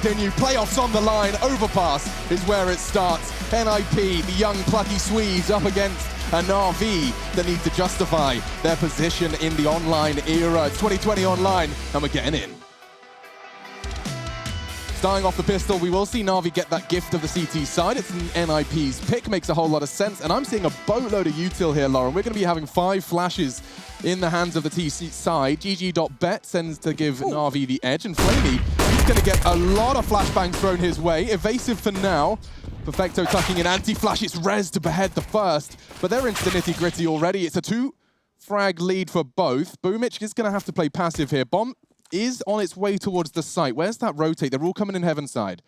continue. Playoffs on the line. Overpass is where it starts. NIP, the young plucky Swedes, up against a Na'Vi that need to justify their position in the online era. It's 2020 online, and we're getting in. Starting off the pistol, we will see Na'Vi get that gift of the CT side. It's an NIP's pick, makes a whole lot of sense. And I'm seeing a boatload of util here, Lauren. We're going to be having 5 flashes in the hands of the TC side. GG.bet sends to give Na'Vi the edge. And Flamey, he's going to get a lot of flashbangs thrown his way. Evasive for now. Perfecto tucking in anti-flash. It's Rez to behead the first. But they're into the nitty-gritty already. It's a 2-frag lead for both. Boomich is going to have to play passive here. Bomb is on its way towards the site. Where's that rotate? They're all coming in heaven side.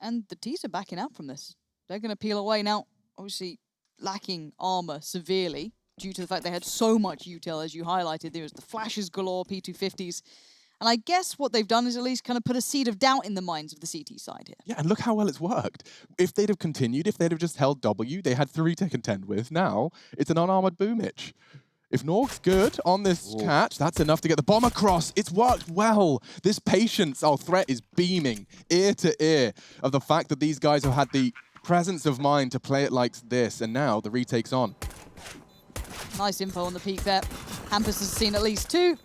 And the T's are backing out from this. They're going to peel away now, obviously lacking armor severely due to the fact they had so much util, as you highlighted. There was the flashes galore, P250s. And I guess what they've done is at least kind of put a seed of doubt in the minds of the CT side here. Yeah, and look how well it's worked. If they'd have continued, if they'd have just held W, they had 3 to contend with. Now, it's an unarmored Boomich. If Norg's good on this catch, that's enough to get the bomb across. It's worked well. This patience, our threat is beaming ear to ear of the fact that these guys have had the presence of mind to play it like this, and now the retake's on. Nice info on the peak there. Hampus has seen at least 2.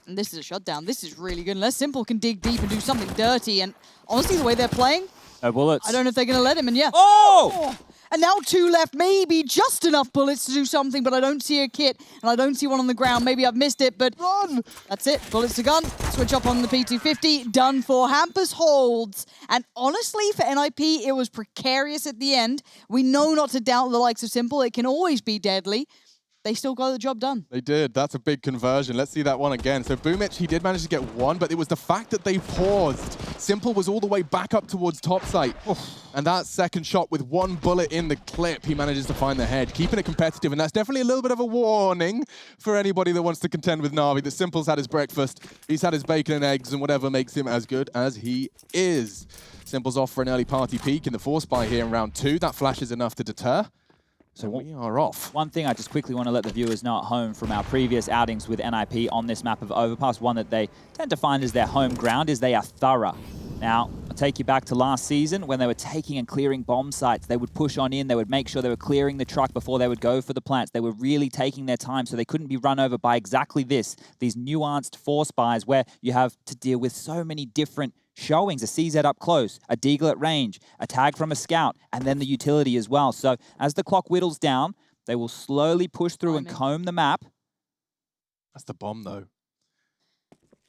And this is a shutdown. This is really good. Unless Simple can dig deep and do something dirty. And honestly, the way they're playing, no bullets. I don't know if they're going to let him. And yeah. Oh! And now 2 left, maybe just enough bullets to do something, but I don't see a kit, and I don't see one on the ground. Maybe I've missed it, but run! That's it. Bullets to gun. Switch up on the P250. Done for. Hampus holds. And honestly, for NIP, it was precarious at the end. We know not to doubt the likes of Simple. It can always be deadly. They still got the job done. They did. That's a big conversion. Let's see that one again. So Boomich, he did manage to get 1, but it was the fact that they paused. Simple was all the way back up towards top site. And that second shot with 1 bullet in the clip, he manages to find the head, keeping it competitive. And that's definitely a little bit of a warning for anybody that wants to contend with Na'Vi, that Simple's had his breakfast, he's had his bacon and eggs, and whatever makes him as good as he is. Simple's off for an early party peak in the force buy here in round 2. That flash is enough to deter. So we are off. One thing I just quickly want to let the viewers know at home from our previous outings with NIP on this map of Overpass, one that they tend to find as their home ground, is they are thorough. Now, I'll take you back to last season when they were taking and clearing bomb sites. They would push on in, they would make sure they were clearing the truck before they would go for the plants. They were really taking their time so they couldn't be run over by exactly this, these nuanced force buys where you have to deal with so many different showings, a CZ up close, a Deagle at range, a tag from a scout, and then the utility as well. So as the clock whittles down, they will slowly push through and comb the map. That's the bomb, though.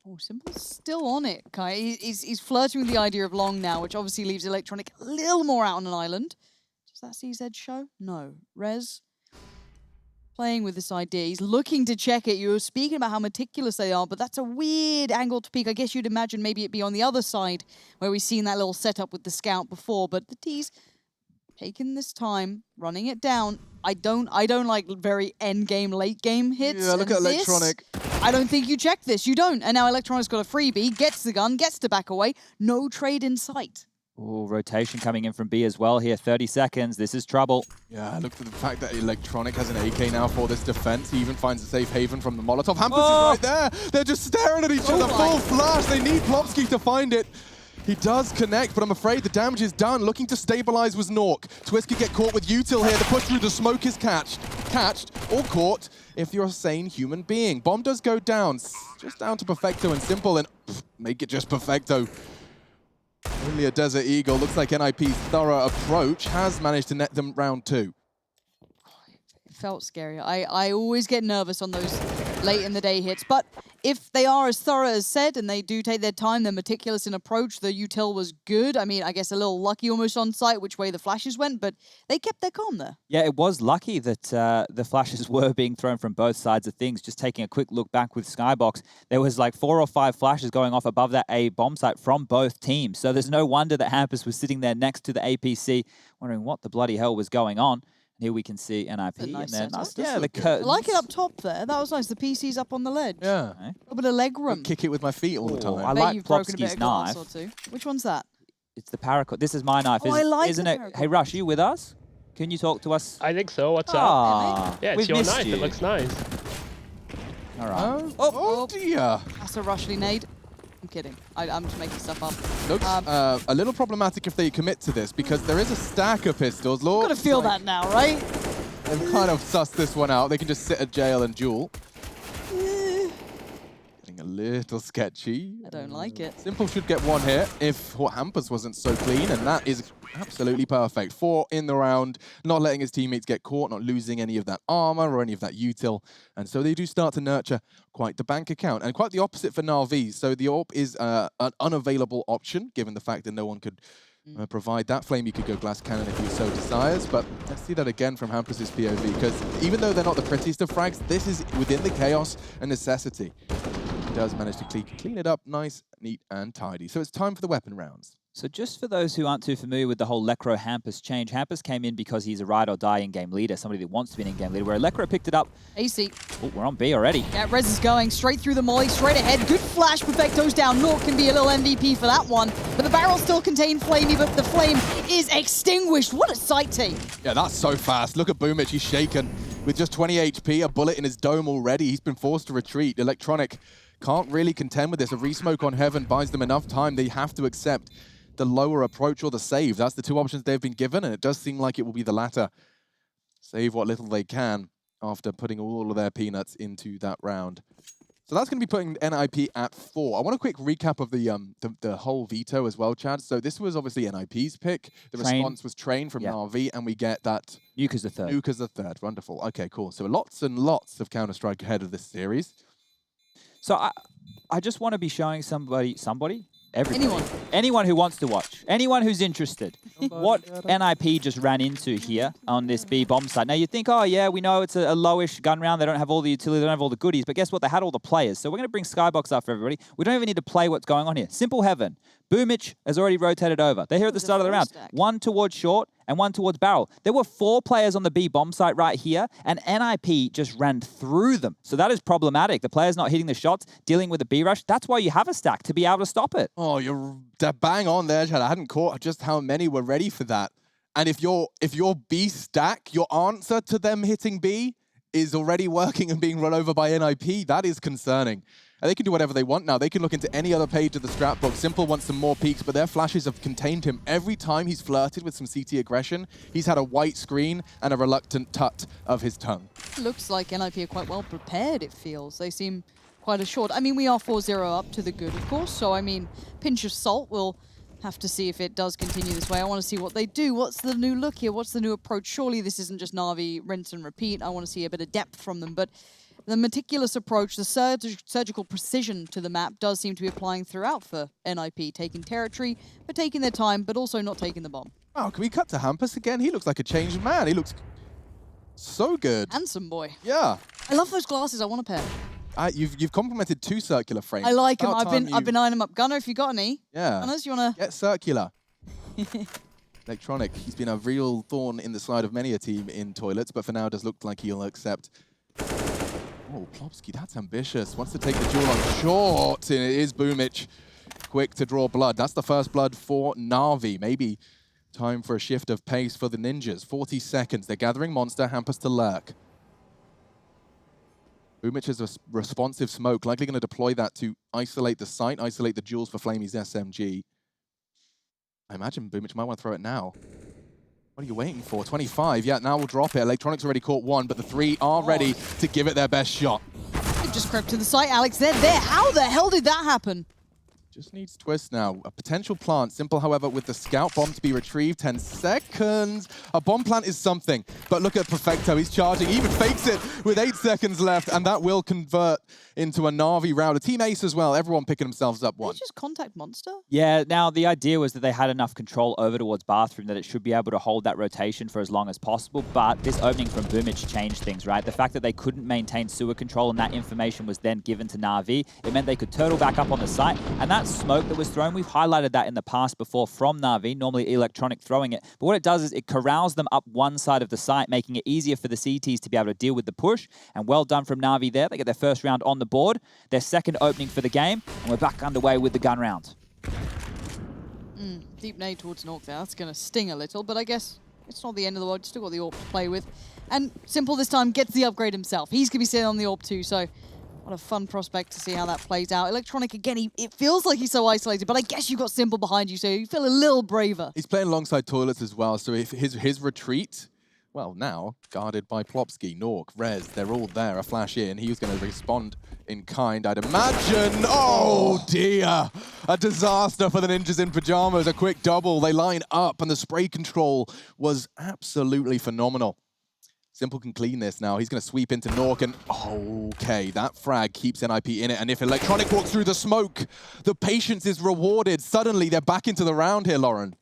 Oh, Simple's still on it, Kai. He's flirting with the idea of long now, which obviously leaves Electronic a little more out on an island. Does that CZ show? No. Rez playing with this idea. He's looking to check it. You were speaking about how meticulous they are, but that's a weird angle to peek. I guess you'd imagine maybe it'd be on the other side where we've seen that little setup with the scout before, but the T's taking this time, running it down. I don't like very end game, late game hits. Yeah, look at Electronic. I don't think you check this. You don't. And now Electronic's got a freebie, gets the gun, gets to back away. No trade in sight. Oh, rotation coming in from B as well here. 30 seconds. This is trouble. Yeah, look at the fact that Electronic has an AK now for this defense. He even finds a safe haven from the Molotov. Hampus is right there. They're just staring at each other. Full flash. They need Plopsky to find it. He does connect, but I'm afraid the damage is done. Looking to stabilize was Nork. Twist could get caught with util here. The push through the smoke is catched or caught if you're a sane human being. Bomb does go down. Just down to Perfecto and Simple, and make it just Perfecto. Only a Desert Eagle. Looks like NIP's thorough approach has managed to net them round 2. It felt scary. I always get nervous on those late in the day hits, but if they are as thorough as said and they do take their time, they're meticulous in approach, the util was good. I mean, I guess a little lucky almost on site which way the flashes went, but they kept their calm there. Yeah, it was lucky that the flashes were being thrown from both sides of things. Just taking a quick look back with Skybox, there was like 4 or 5 flashes going off above that A bomb site from both teams. So there's no wonder that Hampus was sitting there next to the APC wondering what the bloody hell was going on. Here we can see NIP. Nice and then, yeah, the curtains. I like it up top there. That was nice. The PC's up on the ledge. Yeah. A little bit of leg room. Kick it with my feet all the time. I like Plopsky's knife. Or two. Which one's that? It's the Paracord. This is my knife, I like isn't the it? Paracord. Hey, Rush, you with us? Can you talk to us? I think so. What's up? Yeah, it's your knife. It looks nice. All right. Oh dear. That's a Rushly nade. I'm kidding. I'm just making stuff up. Looks a little problematic if they commit to this, because there is a stack of pistols. Lord, Gotta feel that now, right? they've kind of sussed this one out. They can just sit at jail and duel. Getting a little sketchy. I don't like it. Simple should get one hit if Hampus wasn't so clean, and that is absolutely perfect. 4 in the round, not letting his teammates get caught, not losing any of that armor or any of that util. And so they do start to nurture quite the bank account. And quite the opposite for Na'Vi. So the AWP is an unavailable option, given the fact that no one could provide that. Flame, you could go glass cannon if you so desires, but let's see that again from Hampus's POV, because even though they're not the prettiest of frags, this is within the chaos a necessity. He does manage to clean it up nice, neat, and tidy. So it's time for the weapon rounds. So just for those who aren't too familiar with the whole Lekro Hampus change, Hampus came in because he's a ride or die in-game leader, somebody that wants to be an in-game leader, where Lekro picked it up. AC. Oh, we're on B already. Yeah, Rez is going straight through the molly, straight ahead. Good flash, Perfecto's down. Nort can be a little MVP for that one, but the barrel still contained Flamey, but the flame is extinguished. What a sight take. Yeah, that's so fast. Look at Boomich, he's shaken. With just 20 HP, a bullet in his dome already. He's been forced to retreat. Electronic can't really contend with this. A resmoke on Heaven buys them enough time. They have to accept the lower approach or the save. That's the two options they've been given, and it does seem like it will be the latter. Save what little they can after putting all of their peanuts into that round. So that's going to be putting NIP at 4. I want a quick recap of the whole veto as well, Chad. So this was obviously NIP's pick. The response was Train from Na'Vi, and we get that... Nuke as the third. Nuke as the third. Wonderful. Okay, cool. So lots and lots of Counter-Strike ahead of this series. So I just want to be showing somebody, everybody. Anyone who wants to watch. Anyone who's interested. What NIP just ran into here on this B bomb site. Now you think, oh yeah, we know it's a lowish gun round. They don't have all the utility, they don't have all the goodies. But guess what? They had all the players. So we're going to bring Skybox up for everybody. We don't even need to play what's going on here. Simple Heaven. Boomich has already rotated over. They're here at the start of the round. One towards short and one towards barrel. There were 4 players on the B bomb site right here, and NIP just ran through them. So that is problematic. The player's not hitting the shots, dealing with the B rush. That's why you have a stack, to be able to stop it. Oh, you're bang on there, Chad. I hadn't caught just how many were ready for that. And if your B stack, your answer to them hitting B is already working and being run over by NIP, that is concerning. And they can do whatever they want now. They can look into any other page of the scrapbook. Simple wants some more peaks, but their flashes have contained him. Every time he's flirted with some CT aggression, he's had a white screen and a reluctant tut of his tongue. Looks like NIP are quite well prepared, it feels. They seem quite assured. I mean, we are 4-0 up to the good, of course. So, I mean, pinch of salt. We'll have to see if it does continue this way. I want to see what they do. What's the new look here? What's the new approach? Surely this isn't just Na'Vi rinse and repeat. I want to see a bit of depth from them. But the meticulous approach, the surgical precision to the map does seem to be applying throughout for NIP, taking territory, but taking their time, but also not taking the bomb. Wow, can we cut to Hampus again? He looks like a changed man. He looks so good. Handsome boy. Yeah. I love those glasses. I want a pair. You've complimented 2 circular frames. I like them. I've been eyeing them up. Gunner, if you got any. Yeah. Gunners, you want to... Get circular. Electronic. He's been a real thorn in the side of many a team in toilets, but for now does look like he'll accept. Oh, Plopsky, that's ambitious. Wants to take the duel on short, and it is Boomich. Quick to draw blood. That's the first blood for Na'Vi. Maybe time for a shift of pace for the Ninjas. 40 seconds. They're gathering Monster, Hampus to lurk. Boomich is a responsive smoke, likely going to deploy that to isolate the site, isolate the duels for Flamey's SMG. I imagine Boomich might want to throw it now. What are you waiting for? 25. Yeah, now we'll drop it. Electronic's already caught 1, but the 3 are ready to give it their best shot. It just crept to the site, Alex. They're there. How the hell did that happen? Just needs twist now. A potential plant. Simple, however, with the scout bomb to be retrieved. 10 seconds. A bomb plant is something. But look at Perfecto. He's charging. He even fakes it with 8 seconds left. And that will convert into a Na'Vi round. A team ace as well. Everyone picking themselves up 1. Did they just contact Monster? Yeah, now the idea was that they had enough control over towards Bathroom that it should be able to hold that rotation for as long as possible. But this opening from Boomich changed things, right? The fact that they couldn't maintain sewer control and that information was then given to Na'Vi, it meant they could turtle back up on the site. And that smoke that was thrown, we've highlighted that in the past before from Na'Vi, normally Electronic throwing it. But what it does is it corrals them up one side of the site, making it easier for the CTs to be able to deal with the push. And well done from Na'Vi there. They get their first round on the board, their second opening for the game, and we're back underway with the gun round. Deep nade towards Nork there. That's going to sting a little, but I guess it's not the end of the world. Still got the AWP to play with. And Simple this time gets the upgrade himself. He's going to be sitting on the AWP too, so What a fun prospect to see how that plays out. Electronic, again, it feels like he's so isolated, but I guess you've got Simple behind you, so you feel a little braver. He's playing alongside Toilets as well, so if his retreat, well, now guarded by Plopsky, Nork, Rez, they're all there, a flash in. He was going to respond in kind, I'd imagine. Oh dear, a disaster for the Ninjas in Pyjamas. A quick double, they line up, and the spray control was absolutely phenomenal. Simple can clean this now. He's going to sweep into Nork, and okay, that frag keeps NIP in it. And if Electronic walks through the smoke, the patience is rewarded. Suddenly, they're back into the round here, Lauren.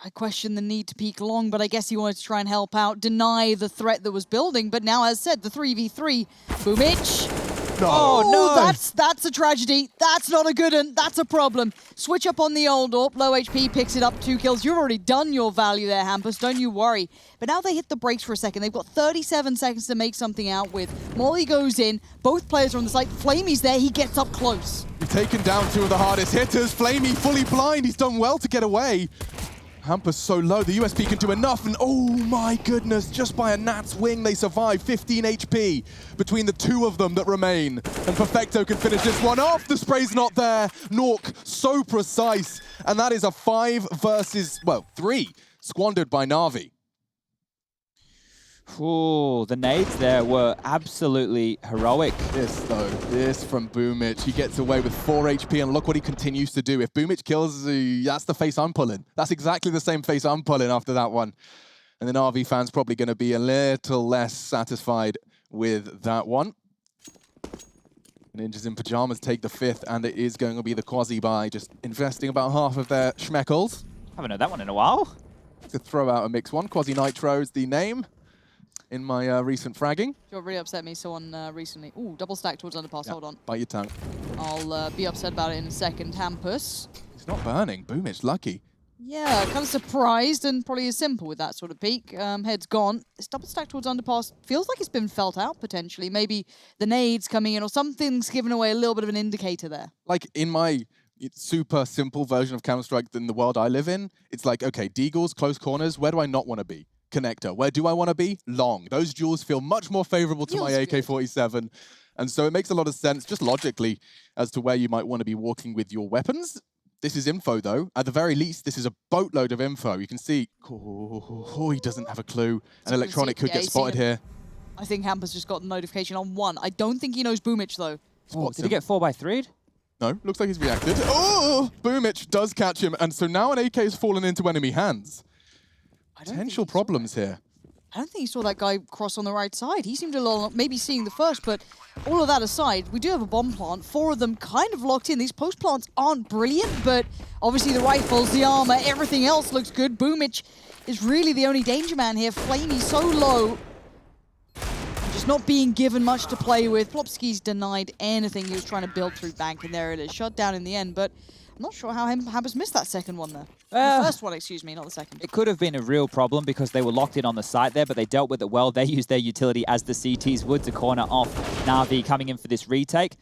I question the need to peek long, but I guess he wanted to try and help out, deny the threat that was building. But now, as said, the 3v3, Boomich. No. Oh, no, that's a tragedy. That's not a good one. That's a problem. Switch up on the old AWP. Low HP picks it up, 2 kills. You've already done your value there, Hampus. Don't you worry. But now they hit the brakes for a second. They've got 37 seconds to make something out with. Molly goes in. Both players are on the site. Flamey's there. He gets up close. We've taken down 2 of the hardest hitters. Flamey fully blind. He's done well to get away. Hampus so low, the USP can do enough, and oh my goodness, just by a gnat's wing they survive. 15 HP between the 2 of them that remain. And Perfecto can finish this one off. The spray's not there. Nork, so precise. And that is a 5 versus, well, 3 squandered by Na'Vi. Ooh, the nades there were absolutely heroic. This from Boomich. He gets away with 4 HP, and look what he continues to do. If Boomich kills, that's the face I'm pulling. That's exactly the same face I'm pulling after that one. And then RV fans probably going to be a little less satisfied with that one. Ninjas in Pyjamas take the 5th, and it is going to be the Quasi by just investing about half of their schmeckles. Haven't heard that one in a while. To throw out a mix one. Quasi Nitro is the name in my recent fragging. What really upset me someone recently. Ooh, double stack towards underpass, hold on. Bite your tongue. I'll be upset about it in a second. Hampus. It's not burning. Boomich, lucky. Yeah, kind of surprised and probably as simple with that sort of peak. Head's gone. This double stack towards underpass feels like it's been felt out potentially. Maybe the nades coming in or something's given away a little bit of an indicator there. Like in my super simple version of Counter-Strike in the world I live in, it's like, okay, deagles, close corners, where do I not want to be? Connector. Where do I want to be? Long. Those duels feel much more favorable to my AK-47. And so it makes a lot of sense, just logically, as to where you might want to be walking with your weapons. This is info, though. At the very least, this is a boatload of info. You can see, he doesn't have a clue. And Electronic could get spotted here. I think Hampus just got the notification on 1. I don't think he knows Boomich, though. Oh, did he get 4x3'd? No, looks like he's reacted. Oh, Boomich does catch him. And so now an AK has fallen into enemy hands. Potential problems here. I don't think he saw that guy cross on the right side. He seemed a little, maybe seeing the first, but all of that aside, we do have a bomb plant. 4 of them kind of locked in. These post plants aren't brilliant, but obviously the rifles, the armor, everything else looks good. Boomich is really the only danger man here. Flamey so low. Just not being given much to play with. Plopsky's denied anything he was trying to build through bank, and there it is. Shut down in the end, but I'm not sure how Hampus missed that second one there. The first one, excuse me, not the second. It could have been a real problem because they were locked in on the site there, but they dealt with it well. They used their utility as the CTs would to corner off Na'Vi coming in for this retake.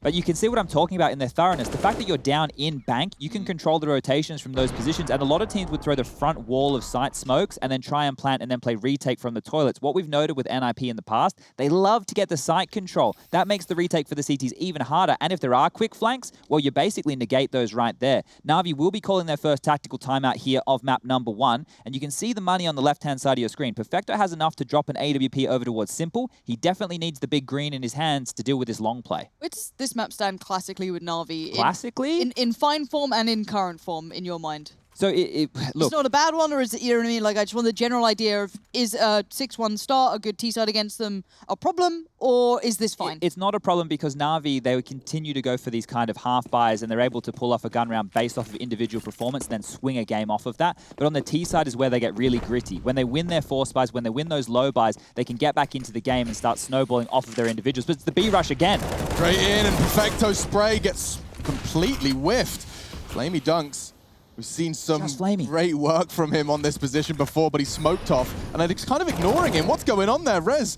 But you can see what I'm talking about in their thoroughness. The fact that you're down in bank, you can control the rotations from those positions. And a lot of teams would throw the front wall of site smokes and then try and plant and then play retake from the toilets. What we've noted with NIP in the past, they love to get the site control. That makes the retake for the CTs even harder. And if there are quick flanks, well, you basically negate those right there. Na'Vi will be calling their first tactical timeout here of map number 1. And you can see the money on the left-hand side of your screen. Perfecto has enough to drop an AWP over towards Simple. He definitely needs the big green in his hands to deal with this long play. This map stand classically with Na'Vi. Classically? In fine form and in current form, in your mind. So look, it's not a bad one, or is it, you know what I mean? Like, I just want the general idea of, is a 6-1 start, a good T-side against them, a problem, or is this fine? It's not a problem because Na'Vi, they would continue to go for these kind of half buys and they're able to pull off a gun round based off of individual performance and then swing a game off of that. But on the T side is where they get really gritty. When they win their force buys, when they win those low buys, they can get back into the game and start snowballing off of their individuals. But it's the B rush again. Straight in, and Perfecto spray gets completely whiffed. Flamey dunks. We've seen some great work from him on this position before, but he's smoked off. And it's kind of ignoring him. What's going on there? Rez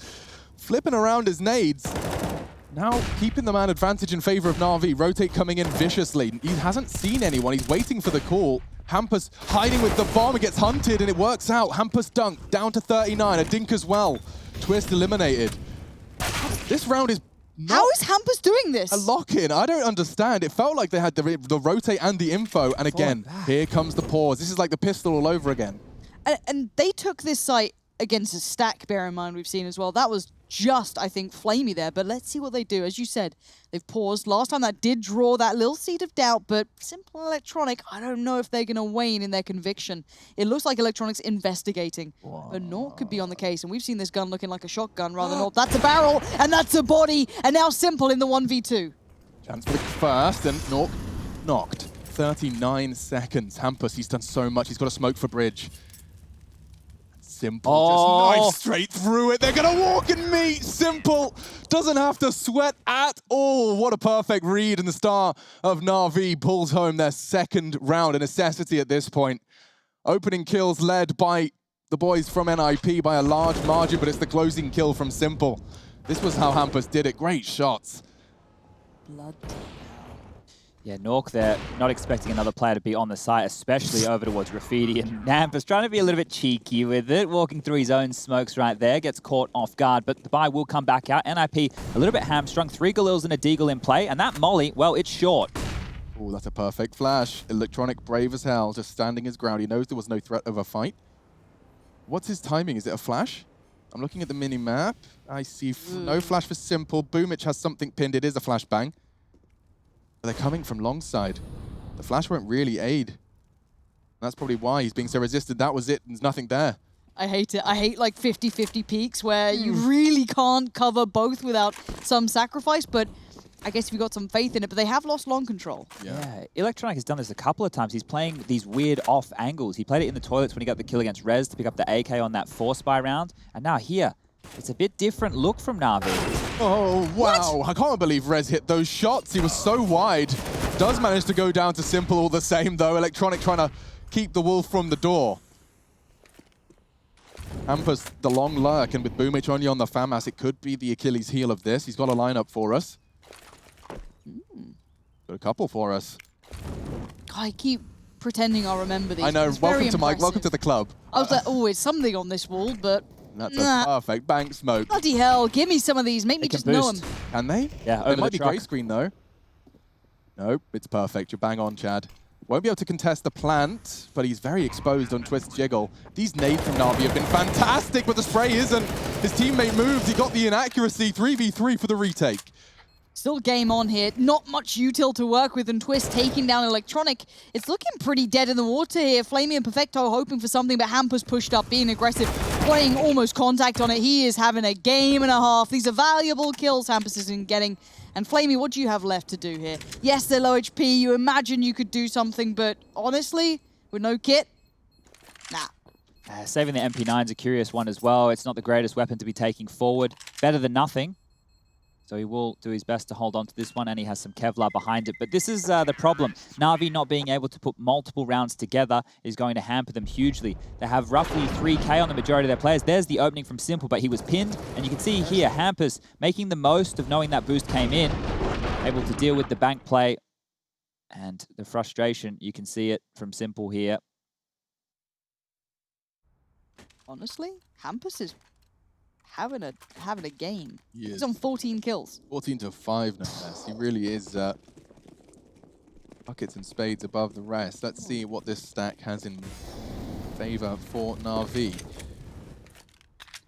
flipping around his nades. Now keeping the man advantage in favor of Na'Vi. Rotate coming in viciously. He hasn't seen anyone. He's waiting for the call. Hampus hiding with the bomb. He gets hunted and it works out. Hampus dunk down to 39. A dink as well. Twist eliminated. This round is How is Hampus doing this? A lock-in. I don't understand. It felt like they had the rotate and the info. And again, here comes the pause. This is like the pistol all over again. And they took this site against a stack, bear in mind, we've seen as well. That was just, I think, flamey there. But let's see what they do. As you said, they've paused. Last time that did draw that little seed of doubt, but Simple Electronic, I don't know if they're going to wane in their conviction. It looks like Electronic's investigating. Whoa. But Naught could be on the case, and we've seen this gun looking like a shotgun rather than Naught. That's a barrel, and that's a body, and now Simple in the 1v2. Chance for the first, and Naught knocked. 39 seconds. Hampus, he's done so much. He's got a smoke for bridge. Simple, just knife straight through it. They're going to walk and meet. Simple doesn't have to sweat at all. What a perfect read. And the star of Na'Vi pulls home their second round, a necessity at this point. Opening kills led by the boys from NIP by a large margin, but it's the closing kill from Simple. This was how Hampus did it. Great shots. Blood. Yeah, Nork there, not expecting another player to be on the site, especially over towards Graffiti. And Nampus trying to be a little bit cheeky with it, walking through his own smokes right there, gets caught off guard, but the buy will come back out. NIP a little bit hamstrung, 3 Galils and a Deagle in play, and that molly, well, it's short. Oh, that's a perfect flash. Electronic brave as hell, just standing his ground. He knows there was no threat of a fight. What's his timing? Is it a flash? I'm looking at the mini-map. I see no flash for Simple. Boomich has something pinned. It is a flashbang. They're coming from long side. The flash won't really aid. That's probably why he's being so resistant. That was it. There's nothing there. I hate it. I hate like 50-50 peaks where you really can't cover both without some sacrifice, but I guess if you've got some faith in it, but they have lost long control. Yeah, Electronic has done this a couple of times. He's playing these weird off angles. He played it in the toilets when he got the kill against Rez to pick up the AK on that 4-spy round. And now here, it's a bit different look from Na'Vi. Oh, wow. What? I can't believe Rez hit those shots. He was so wide. Does manage to go down to Simple all the same, though. Electronic trying to keep the wolf from the door. Hampus, the long lurk, and with Boomich only on the FAMAS, it could be the Achilles heel of this. He's got a lineup for us. Got a couple for us. I keep pretending I'll remember these. I know. Welcome to Mike. Welcome to the club. I was like, oh, it's something on this wall, but that's a perfect bank smoke. Bloody hell, give me some of these. Make me just know them. Can they? Yeah, over it might the be grey screen, though. Nope, it's perfect. You're bang on, Chad. Won't be able to contest the plant, but he's very exposed on Twist Jiggle. These nades from Na'Vi have been fantastic, but the spray isn't. His teammate moved. He got the inaccuracy. 3v3 for the retake. Still game on here. Not much util to work with, and Twist taking down Electronic. It's looking pretty dead in the water here. Flamey and Perfecto hoping for something, but Hampus pushed up, being aggressive, playing almost contact on it. He is having a game and a half. These are valuable kills Hampus isn't getting. And Flamey, what do you have left to do here? Yes, they're low HP. You imagine you could do something, but honestly, with no kit, nah. Saving the MP9's a curious one as well. It's not the greatest weapon to be taking forward. Better than nothing. So he will do his best to hold on to this one, and he has some Kevlar behind it. But this is the problem. Na'Vi not being able to put multiple rounds together is going to hamper them hugely. They have roughly 3K on the majority of their players. There's the opening from Simple, but he was pinned. And you can see here, Hampus making the most of knowing that boost came in, able to deal with the bank play. And the frustration, you can see it from Simple here. Honestly, Hampus is having a game. He He's on 14 kills. 14-5 no less. He really is buckets and spades above the rest. Let's see what this stack has in favor for Na'Vi.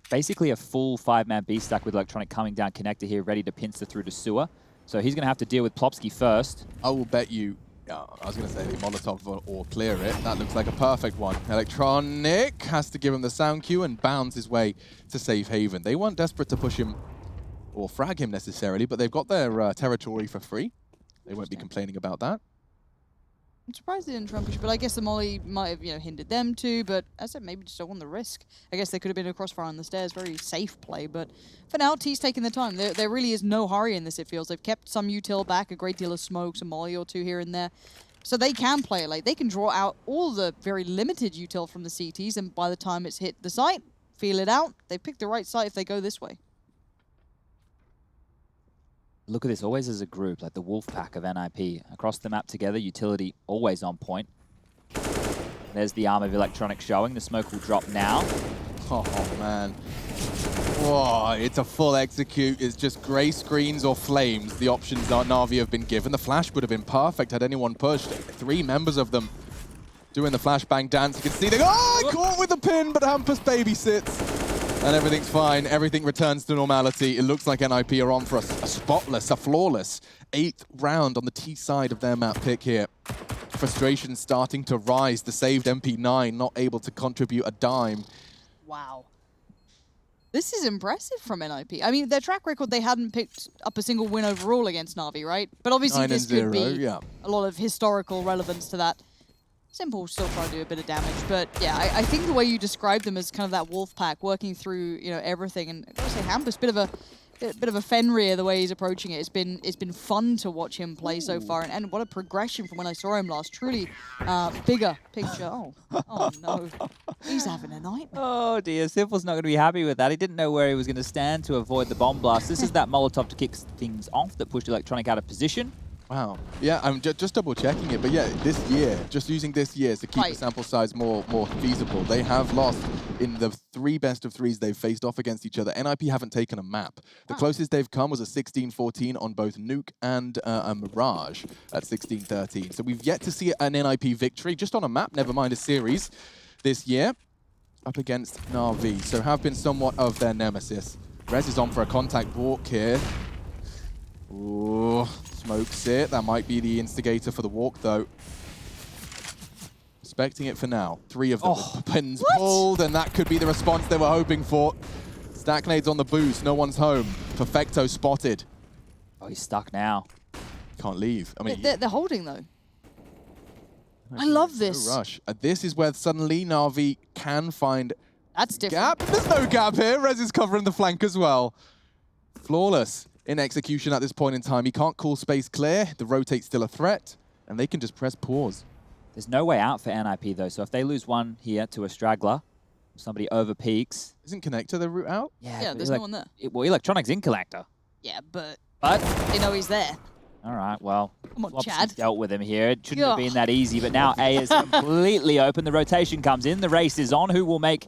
Basically a full 5-man B stack with Electronic coming down connector here, ready to pincer through to sewer. So he's going to have to deal with Plopsky first. I will bet you, I was going to say the Molotov or clear it. That looks like a perfect one. Electronic has to give him the sound cue and bounds his way to safe haven. They weren't desperate to push him or frag him necessarily, but they've got their territory for free. They won't be complaining about that. I'm surprised they didn't try and push, but I guess the molly might have, hindered them too, but as I said, maybe just don't want the risk. I guess they could have been a crossfire on the stairs, very safe play, but for now, T's taking the time. There really is no hurry in this, it feels. They've kept some util back, a great deal of smokes, a molly or two here and there, so they can play it late. They can draw out all the very limited util from the CTs, and by the time it's hit the site, feel it out. They pick the right site if they go this way. Look at this, always as a group, like the wolf pack of NIP. Across the map together, utility always on point. There's the arm of Electronic showing. The smoke will drop now. Oh, man. Oh, it's a full execute. It's just grey screens or flames. The options that Na'Vi have been given. The flash would have been perfect had anyone pushed. 3 members of them doing the flashbang dance. You can see they caught with the pin, but Hampus babysits. And everything's fine. Everything returns to normality. It looks like NIP are on for a spotless, a flawless 8th round on the T side of their map pick here. Frustration starting to rise. The saved MP9 not able to contribute a dime. Wow. This is impressive from NIP. I mean, their track record, they hadn't picked up a single win overall against Na'Vi, right? But obviously this could be a lot of historical relevance to that. Simple still trying to do a bit of damage, but yeah, I think the way you describe them as kind of that wolf pack working through, you know, everything, and I gotta say Hampus, bit of a Fenrir the way he's approaching it. It's been fun to watch him play so far, and what a progression from when I saw him last. Truly bigger picture. Oh no, he's having a nightmare. Oh dear, Simple's not going to be happy with that. He didn't know where he was going to stand to avoid the bomb blast. This is that Molotov to kick things off that pushed Electronic out of position. Wow. Yeah, I'm just double checking it, but yeah, this year, just using this year to keep the sample size more feasible, they have lost in the 3 best-of-3s they've faced off against each other. NIP haven't taken a map. The closest they've come was a 16-14 on both Nuke and a Mirage at 16-13. So we've yet to see an NIP victory, just on a map, never mind a series, this year, up against Na'Vi. So have been somewhat of their nemesis. Rez is on for a contact walk here. Ooh, smokes it. That might be the instigator for the walk, though. Expecting it for now. 3 of them with pins pulled, and that could be the response they were hoping for. Stacknade's on the boost. No one's home. Perfecto spotted. Oh, he's stuck now. Can't leave. I mean, they're holding, though. I love this. Rush. This is where suddenly Na'Vi can find That's different. gap. There's no gap here. Rez is covering the flank as well. Flawless in execution at this point in time. He can't call space clear. The rotate's still a threat, and they can just press pause. There's no way out for NIP, though, so if they lose one here to a straggler, somebody over peaks. Isn't Connector the route out? Yeah, there's no one there. Well, Electronic's in Collector. Yeah, but they know he's there. All right, well, Come on, Flopsy's Chad. dealt with him here. It shouldn't have been that easy, but now A is completely open. The rotation comes in. The race is on. Who will make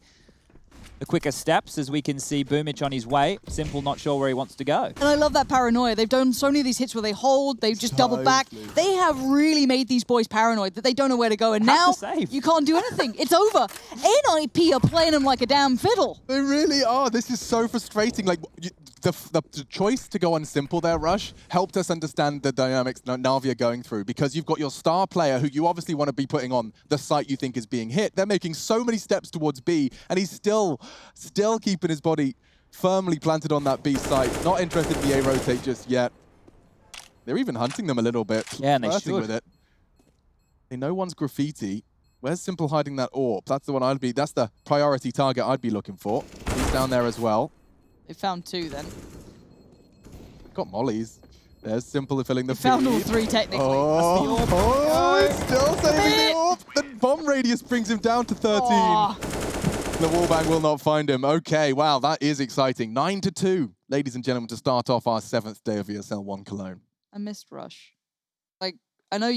the quicker steps, as we can see Boomich on his way. Simple not sure where he wants to go. And I love that paranoia. They've done so many of these hits where they hold, they just double back. They have really made these boys paranoid that they don't know where to go. And now you can't do anything. It's over. NIP are playing them like a damn fiddle. They really are. This is so frustrating. Like, the choice to go on Simple there, Rush, helped us understand the dynamics Na'Vi are going through, because you've got your star player who you obviously want to be putting on the site you think is being hit. They're making so many steps towards B, and he's still keeping his body firmly planted on that B site. Not interested in the A rotate just yet. They're even hunting them a little bit. Yeah, and they should. With it. They know one's graffiti. Where's Simple hiding that AWP? That's the one that's the priority target I'd be looking for. He's down there as well. They found 2 then. Got mollies. There's Simple filling the feed. Found all 3 technically. It's still saving the AWP. The bomb radius brings him down to 13. The wallbang will not find him. Okay, wow, that is exciting. 9-2, ladies and gentlemen, to start off our 7th day of ESL 1 Cologne. I missed Rush. Like, I know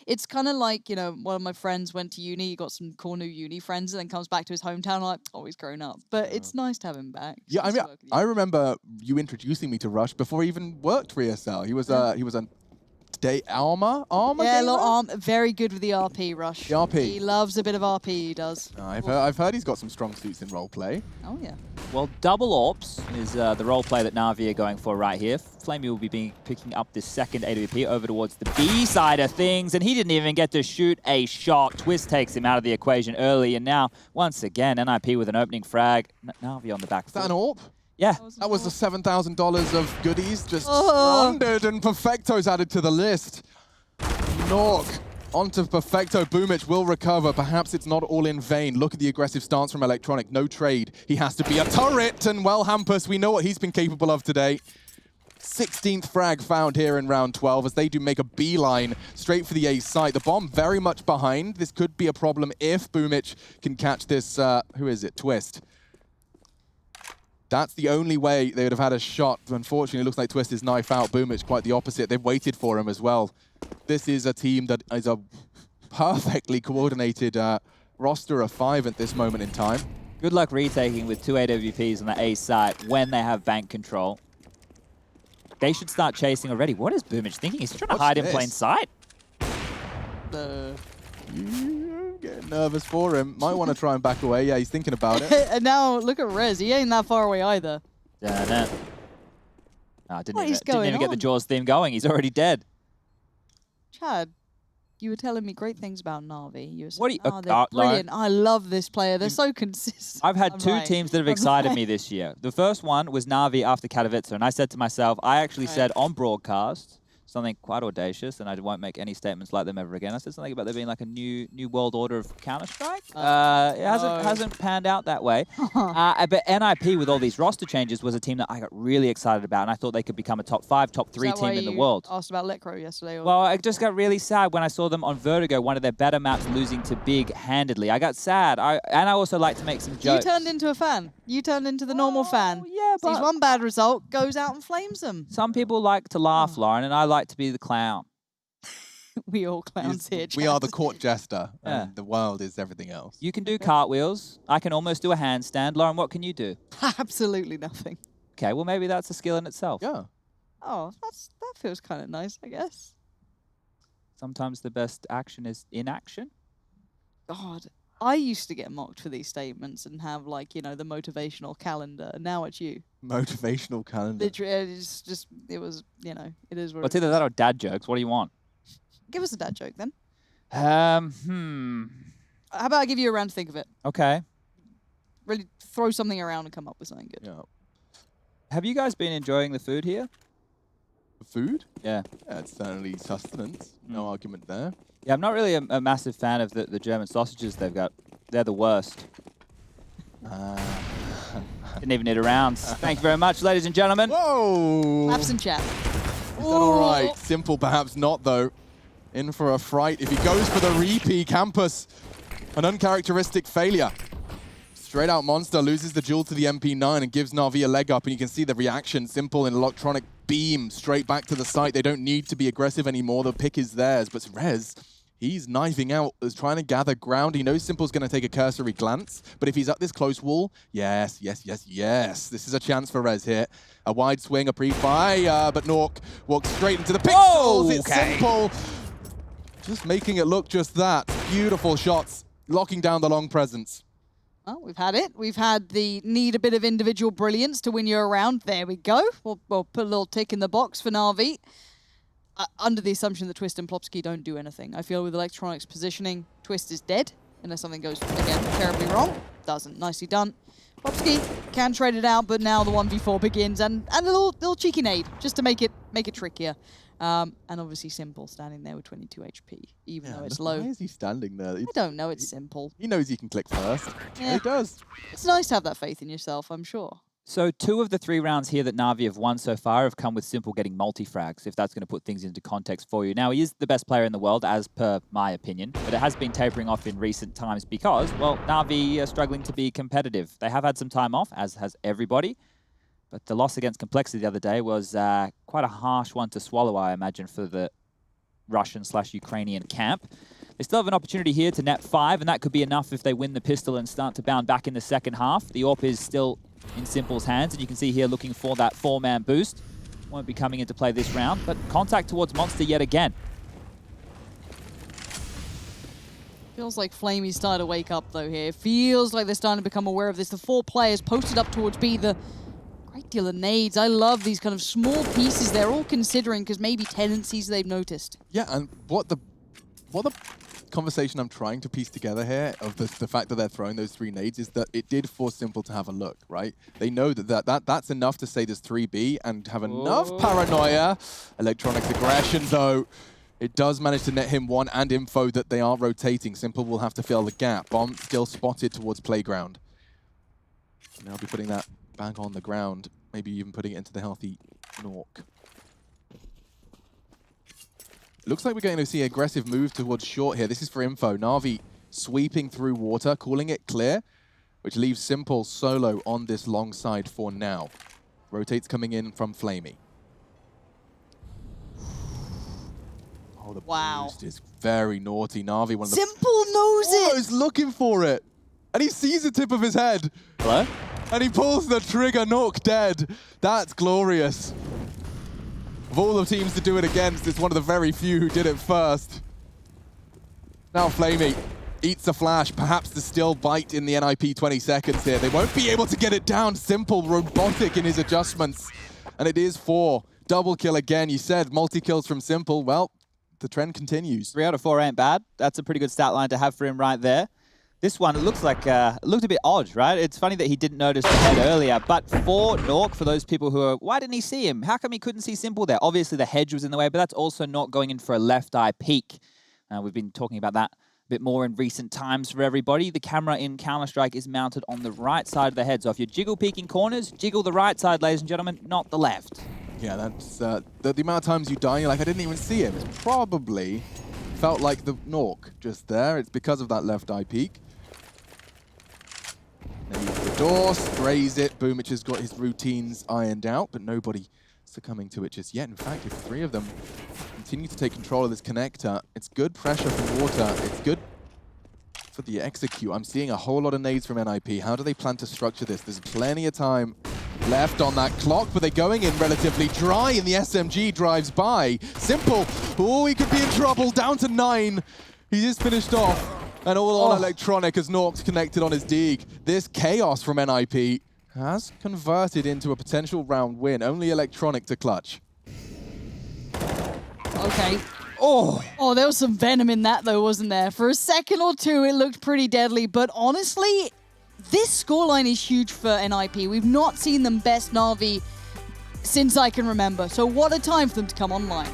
it's kind of like, you know, one of my friends went to uni, he got some cool new uni friends, and then comes back to his hometown, like, oh, he's grown up. But it's nice to have him back. Yeah, I mean, I remember you introducing me to Rush before he even worked for ESL. He was a day armor. Yeah, a little arm. Very good with the RP, Rush. The RP. He loves a bit of RP, he does. I've heard he's got some strong suits in roleplay. Oh, yeah. Well, double AWPs is the roleplay that Na'Vi are going for right here. Flamey will be picking up this second AWP over towards the B side of things, and he didn't even get to shoot a shot. Twist takes him out of the equation early, and now, once again, NIP with an opening frag. Na'Vi on the back foot. Is that an AWP? Yeah. That was the $7,000 of goodies just squandered, and Perfecto's added to the list. Nork onto Perfecto. Boomich will recover. Perhaps it's not all in vain. Look at the aggressive stance from Electronic. No trade. He has to be a turret, and well, Hampus, we know what he's been capable of today. 16th frag found here in round 12 as they do make a beeline straight for the A site. The bomb very much behind. This could be a problem if Boomich can catch this, who is it, Twist. That's the only way they would have had a shot. Unfortunately, it looks like Twist is knife out. Boomich quite the opposite. They've waited for him as well. This is a team that is a perfectly coordinated roster of 5 at this moment in time. Good luck retaking with 2 AWPs on the A site when they have bank control. They should start chasing already. What is Boomage thinking? Is he trying to hide in plain sight? Getting nervous for him. Might want to try and back away. Yeah, he's thinking about it. And now look at Rez. He ain't that far away either. No, didn't even going get the on? Jaws theme going. He's already dead. Chad, you were telling me great things about Na'Vi. You were saying, What do you- they're brilliant. I love this player. They're so consistent. I've had I'm two right. teams that have I'm excited right. me this year. The first one was Na'Vi after Katowice, and I said to myself, I actually said on broadcast something quite audacious, and I won't make any statements like them ever again. I said something about there being like a new world order of Counter-Strike. It hasn't panned out that way. But NIP with all these roster changes was a team that I got really excited about, and I thought they could become a top 5, top 3 team in the world. Asked about Lecro yesterday. Or... Well, I just got really sad when I saw them on Vertigo, one of their better maps, losing to Big handedly. I got sad. And I also like to make some jokes. You turned into a fan. You turned into the normal fan. Yeah, but Sees one bad result, goes out and flames them. some people like to laugh, Lauren, and I like to be the clown. We all clowns here. We are the court jester, Yeah. and the world is everything else. You can do cartwheels. I can almost do a handstand. Lauren, what can you do? Absolutely nothing. Okay, well, maybe that's a skill in itself. Yeah. Oh, that feels kind of nice, I guess. Sometimes the best action is inaction. God, I used to get mocked for these statements and have like, you know, the motivational calendar. And now it's you. Motivational calendar. Literally, it was, you know, it is what Well, it it's either that or dad jokes. What do you want? Give us a dad joke then. How How about I give you a round to think of it? Okay. Really throw something around and come up with something good. Yeah. Have you guys been enjoying the food here? Food? Yeah. Yeah, it's certainly sustenance. No argument there. Yeah, I'm not really a massive fan of the German sausages they've got. They're the worst. Didn't even need a round. Thank you very much, ladies and gentlemen. Whoa! Claps and chat. Is that all right? Simple, perhaps not, though. In for a fright if he goes for the repeat campus. An uncharacteristic failure. Straight out Monster loses the duel to the MP9 and gives Na'Vi a leg up, and you can see the reaction. Simple and electronic beam straight back to the site. They don't need to be aggressive anymore. The pick is theirs, but Rez, he's knifing out, is trying to gather ground. He knows Simple's going to take a cursory glance, but if he's at this close wall, yes. This is a chance for Rez here. A wide swing, a pre-fire, but Nork walks straight into the pixels. Oh, It's Simple. Just making it look just that. Beautiful shots, locking down the long presence. Well, we've had it. We've had the need a bit of individual brilliance to win you around. There we go. We'll put a little tick in the box for Na'Vi. Under the assumption that Twist and Plopsky don't do anything. I feel with Electronics positioning, Twist is dead, unless something goes, again, terribly wrong. Doesn't. Nicely done. Plopsky can trade it out, but now the 1v4 begins, and a little cheeky nade, just to make it trickier. And obviously Simple standing there with 22 HP, even though it's low. Why is he standing there? I don't know, it's Simple. He knows he can click first. Yeah. He does. It's nice to have that faith in yourself, I'm sure. So 2 of the 3 rounds here that Na'Vi have won so far have come with Simple getting multi-frags, if that's going to put things into context for you. Now, he is the best player in the world, as per my opinion, but it has been tapering off in recent times because, well, Na'Vi are struggling to be competitive. They have had some time off, as has everybody, but the loss against Complexity the other day was quite a harsh one to swallow, I imagine, for the Russian/Ukrainian camp. They still have an opportunity here to net 5, and that could be enough if they win the pistol and start to bound back in the second half. The AWP is still in Simple's hands, and you can see here looking for that 4-man boost. Won't be coming into play this round, but contact towards Monster yet again. Feels like Flamey's starting to wake up though here. Feels like they're starting to become aware of this. The 4 players posted up towards B, the great deal of nades. I love these kind of small pieces they're all considering because maybe tendencies they've noticed. Yeah, and what the conversation I'm trying to piece together here of the fact that they're throwing those 3 nades is that it did force Simple to have a look, right? They know that's enough to say there's 3B and have enough paranoia. Electronics aggression, though. It does manage to net him 1 and info that they are rotating. Simple will have to fill the gap. Bomb still spotted towards Playground. And they'll be putting that back on the ground, maybe even putting it into the healthy Nork. It looks like we're going to see an aggressive move towards short here. This is for info. Na'Vi sweeping through water, calling it clear, which leaves Simple solo on this long side for now. Rotates coming in from Flamey. Oh, the boost is very naughty. Na'Vi, one of the... Simple knows it! He's looking for it. And he sees the tip of his head. Hello? And he pulls the trigger, Nork dead. That's glorious. Of all the teams to do it against, it's one of the very few who did it first. Now Flamey eats a flash, perhaps to still bite in the NIP 20 seconds here. They won't be able to get it down. Simple, robotic in his adjustments. And it is 4. Double kill again. You said multi-kills from Simple. Well, the trend continues. 3 out of 4 ain't bad. That's a pretty good stat line to have for him right there. This one, it looks like, it looked a bit odd, right? It's funny that he didn't notice the head earlier, but for Nork, for those people who are, why didn't he see him? How come he couldn't see Simple there? Obviously the hedge was in the way, but that's also not going in for a left eye peek. We've been talking about that a bit more in recent times for everybody. The camera in Counter-Strike is mounted on the right side of the head. So if you're jiggle peeking corners, jiggle the right side, ladies and gentlemen, not the left. Yeah, that's the amount of times you die, you're like, I didn't even see him. It's probably felt like the Nork just there. It's because of that left eye peek. The door, sprays it. Boomich has got his routines ironed out, but nobody succumbing to it just yet. In fact, if 3 of them continue to take control of this connector, it's good pressure from Water. It's good for the execute. I'm seeing a whole lot of nades from NIP. How do they plan to structure this? There's plenty of time left on that clock, but they're going in relatively dry, and the SMG drives by. Simple. Oh, he could be in trouble. Down to 9. He is finished off. And all on electronic as Nork's connected on his dig. This chaos from NIP has converted into a potential round win. Only electronic to clutch. Okay. Oh, there was some venom in that though, wasn't there? For a second or two, it looked pretty deadly, but honestly, this scoreline is huge for NIP. We've not seen them best Na'Vi since I can remember. So what a time for them to come online.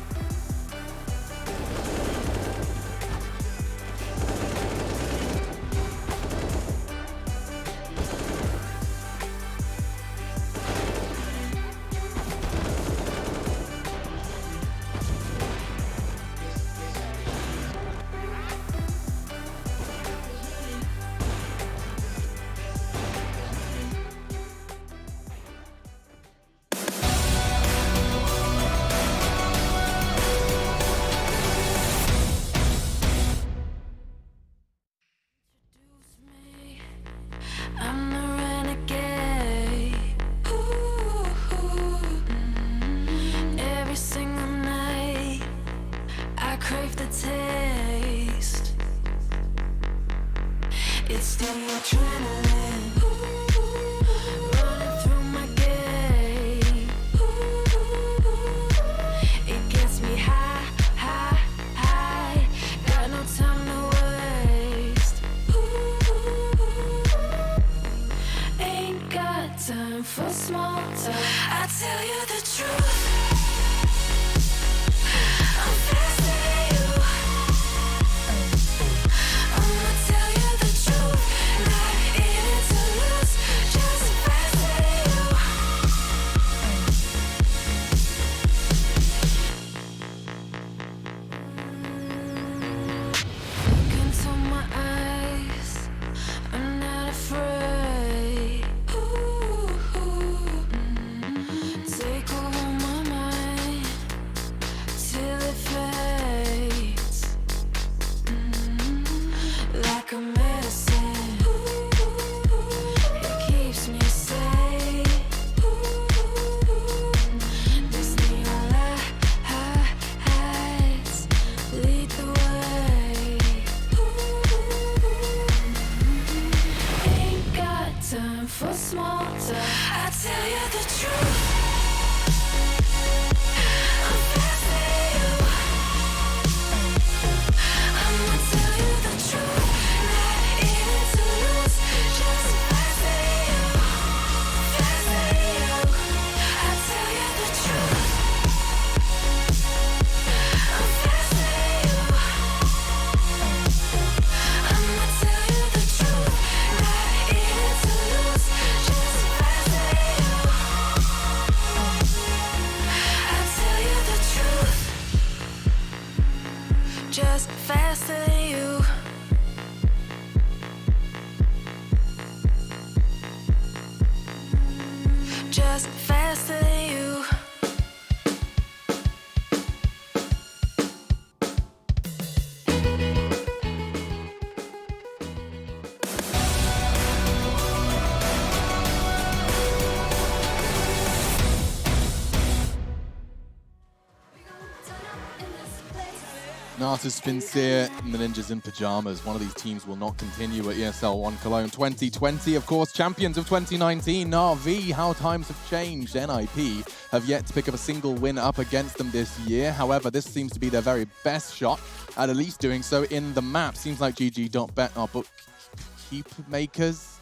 Natus, Vincere, and the Ninjas in Pyjamas. One of these teams will not continue at ESL 1 Cologne 2020. Of course, champions of 2019, Na'Vi. How times have changed. NIP have yet to pick up a single win up against them this year. However, this seems to be their very best shot at least doing so in the map. Seems like GG.bet are bookmakers.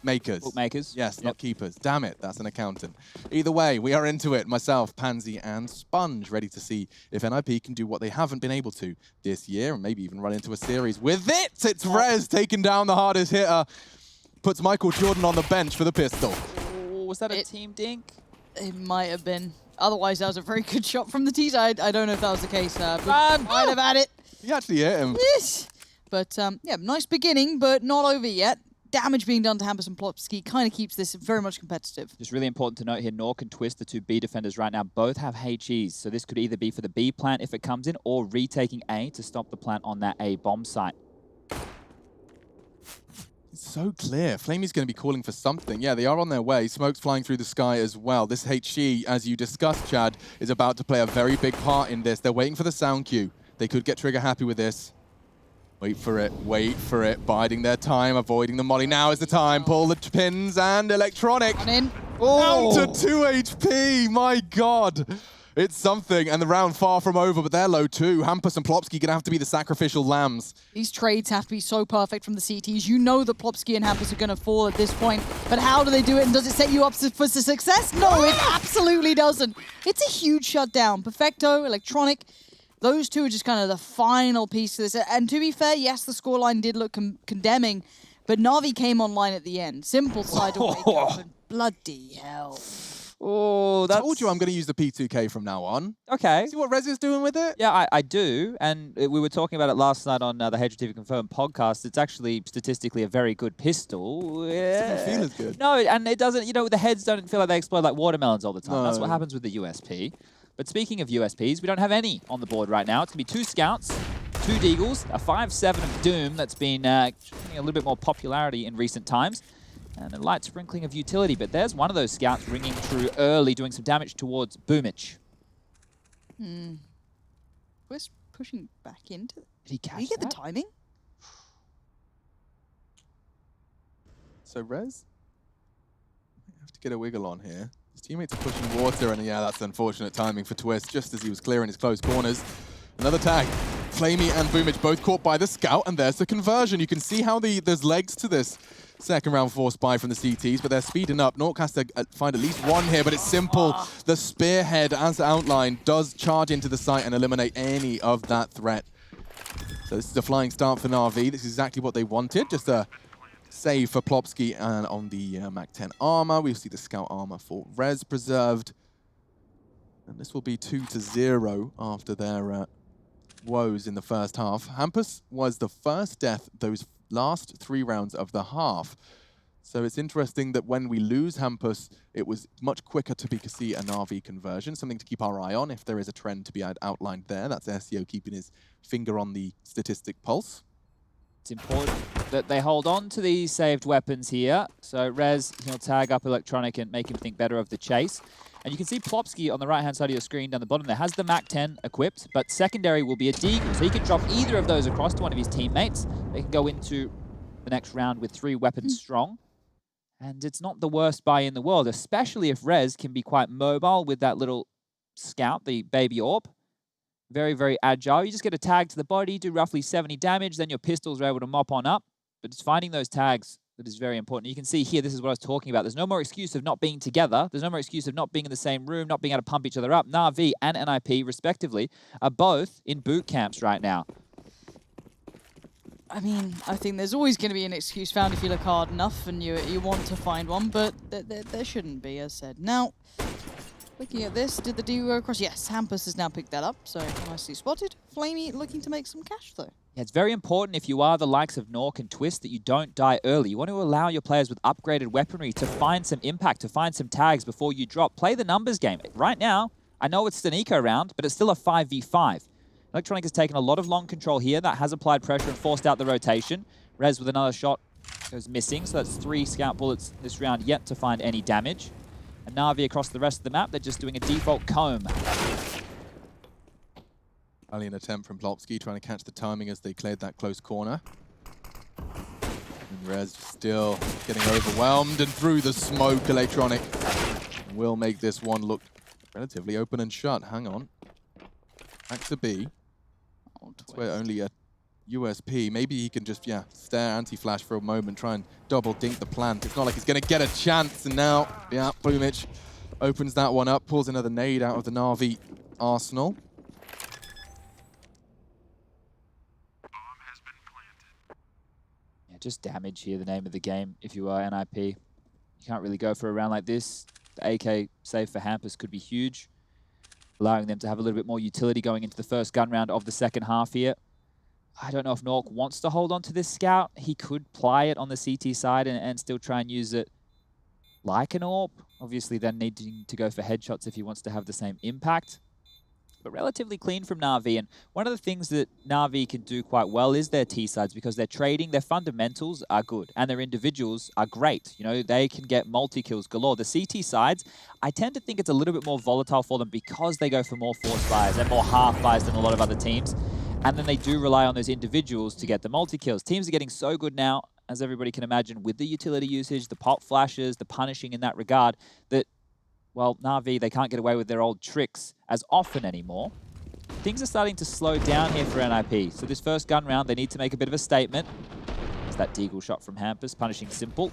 Bookmakers. Yes, not keepers. Damn it, that's an accountant. Either way, we are into it. Myself, Pansy, and Sponge, ready to see if NIP can do what they haven't been able to this year, and maybe even run into a series with it. It's Rez taking down the hardest hitter. Puts Michael Jordan on the bench for the pistol. Oh, was that a team dink? It might have been. Otherwise, that was a very good shot from the T side. I don't know if that was the case. But Run! might have had it. He actually hit him. Yes. But yeah, nice beginning, but not over yet. Damage being done to Hampus and Plopsky kind of keeps this very much competitive. Just really important to note here, Nork and Twist, the two B defenders right now, both have HEs. So this could either be for the B plant if it comes in, or retaking A to stop the plant on that A bomb site. It's so clear. Flamey's going to be calling for something. Yeah, they are on their way. Smoke's flying through the sky as well. This HE, as you discussed, Chad, is about to play a very big part in this. They're waiting for the sound cue. They could get trigger happy with this. Wait for it, biding their time, avoiding the molly. Now is the time. Pull the pins and electronic. In. Down to 2 HP, my God. It's something, and the round far from over, but they're low too. Hampus and Plopsky gonna have to be the sacrificial lambs. These trades have to be so perfect from the CTs. You know that Plopsky and Hampus are gonna fall at this point, but how do they do it, and does it set you up for success? No, it absolutely doesn't. It's a huge shutdown. Perfecto, electronic. Those two are just kind of the final piece to this. And to be fair, yes, the scoreline did look condemning, but Na'Vi came online at the end. Simple side to wake up, and bloody hell. Oh, I told you I'm going to use the P2K from now on. Okay. See what Rez is doing with it? Yeah, I do, and we were talking about it last night on the HTV Confirmed podcast. It's actually statistically a very good pistol. It doesn't feel as good. No, and it doesn't, the heads don't feel like they explode like watermelons all the time. No. That's what happens with the USP. But speaking of USPs, we don't have any on the board right now. It's going to be 2 Scouts, 2 Deagles, a 5-7 of Doom that's been getting a little bit more popularity in recent times, and a light sprinkling of utility. But there's one of those Scouts ringing through early, doing some damage towards Boomich. Twist pushing back into it. Did he catch Did he get that? the timing? So Rez, might have to get a wiggle on here. His teammates are pushing water, and yeah, that's unfortunate timing for Twist, just as he was clearing his close corners. Another tag. Flamey and Boomich both caught by the Scout, and there's the conversion. You can see how there's legs to this second round force buy from the CTs, but they're speeding up. Nork has to find at least one here, but it's simple. The spearhead, as outlined, does charge into the site and eliminate any of that threat. So this is a flying start for Na'Vi. This is exactly what they wanted, just a save for Plopsky, and on the Mac 10 armor, we see the Scout armor for Rez preserved. And this will be 2-0 after their woes in the first half. Hampus was the first death those last 3 rounds of the half. So it's interesting that when we lose Hampus, it was much quicker to see an RV conversion, something to keep our eye on if there is a trend to be outlined there. That's SEO keeping his finger on the statistic pulse. It's important that they hold on to these saved weapons here. So Rez, he'll tag up Electronic and make him think better of the chase. And you can see Plopsky on the right-hand side of your screen down the bottom there has the Mac 10 equipped, but secondary will be a Deagle. So he can drop either of those across to one of his teammates. They can go into the next round with 3 weapons strong. And it's not the worst buy in the world, especially if Rez can be quite mobile with that little Scout, the baby orb. Very, very agile. You just get a tag to the body, do roughly 70 damage, then your pistols are able to mop on up. But it's finding those tags that is very important. You can see here, this is what I was talking about. There's no more excuse of not being together. There's no more excuse of not being in the same room, not being able to pump each other up. Na'Vi and NIP, respectively, are both in boot camps right now. I mean, I think there's always going to be an excuse found if you look hard enough and you want to find one, but there shouldn't be, as said. Now, looking at this, did the duo go across? Yes, Hampus has now picked that up, so nicely spotted. Flamey looking to make some cash, though. Yeah, it's very important if you are the likes of Nork and Twist that you don't die early. You want to allow your players with upgraded weaponry to find some impact, to find some tags before you drop. Play the numbers game. Right now, I know it's an eco round, but it's still a 5v5. Electronic has taken a lot of long control here. That has applied pressure and forced out the rotation. Rez with another shot goes missing, so that's 3 Scout bullets this round yet to find any damage. And Na'Vi across the rest of the map, they're just doing a default comb. Valiant attempt from Plopsky, trying to catch the timing as they cleared that close corner. And Rez still getting overwhelmed, and through the smoke, Electronic will make this one look relatively open and shut. Hang on. Back to B. That's where only a USP. Maybe he can just, stare anti-flash for a moment, try and double dink the plant. It's not like he's going to get a chance. And now, Boomich opens that one up, pulls another nade out of the Na'Vi arsenal. Yeah, just damage here, the name of the game. If you are NIP, you can't really go for a round like this. The AK save for Hampus could be huge, allowing them to have a little bit more utility going into the first gun round of the second half here. I don't know if Nork wants to hold on to this scout. He could ply it on the CT side and still try and use it like an AWP. Obviously then needing to go for headshots if he wants to have the same impact. But relatively clean from Na'Vi. And one of the things that Na'Vi can do quite well is their T-sides, because their trading, their fundamentals are good and their individuals are great. You know, they can get multi-kills galore. The CT sides, I tend to think it's a little bit more volatile for them because they go for more force fires and more half fires than a lot of other teams. And then they do rely on those individuals to get the multi-kills. Teams are getting so good now, as everybody can imagine, with the utility usage, the pop flashes, the punishing in that regard, that, well, Na'Vi, they can't get away with their old tricks as often anymore. Things are starting to slow down here for NIP. So this first gun round, they need to make a bit of a statement. There's that deagle shot from Hampus, punishing Simple.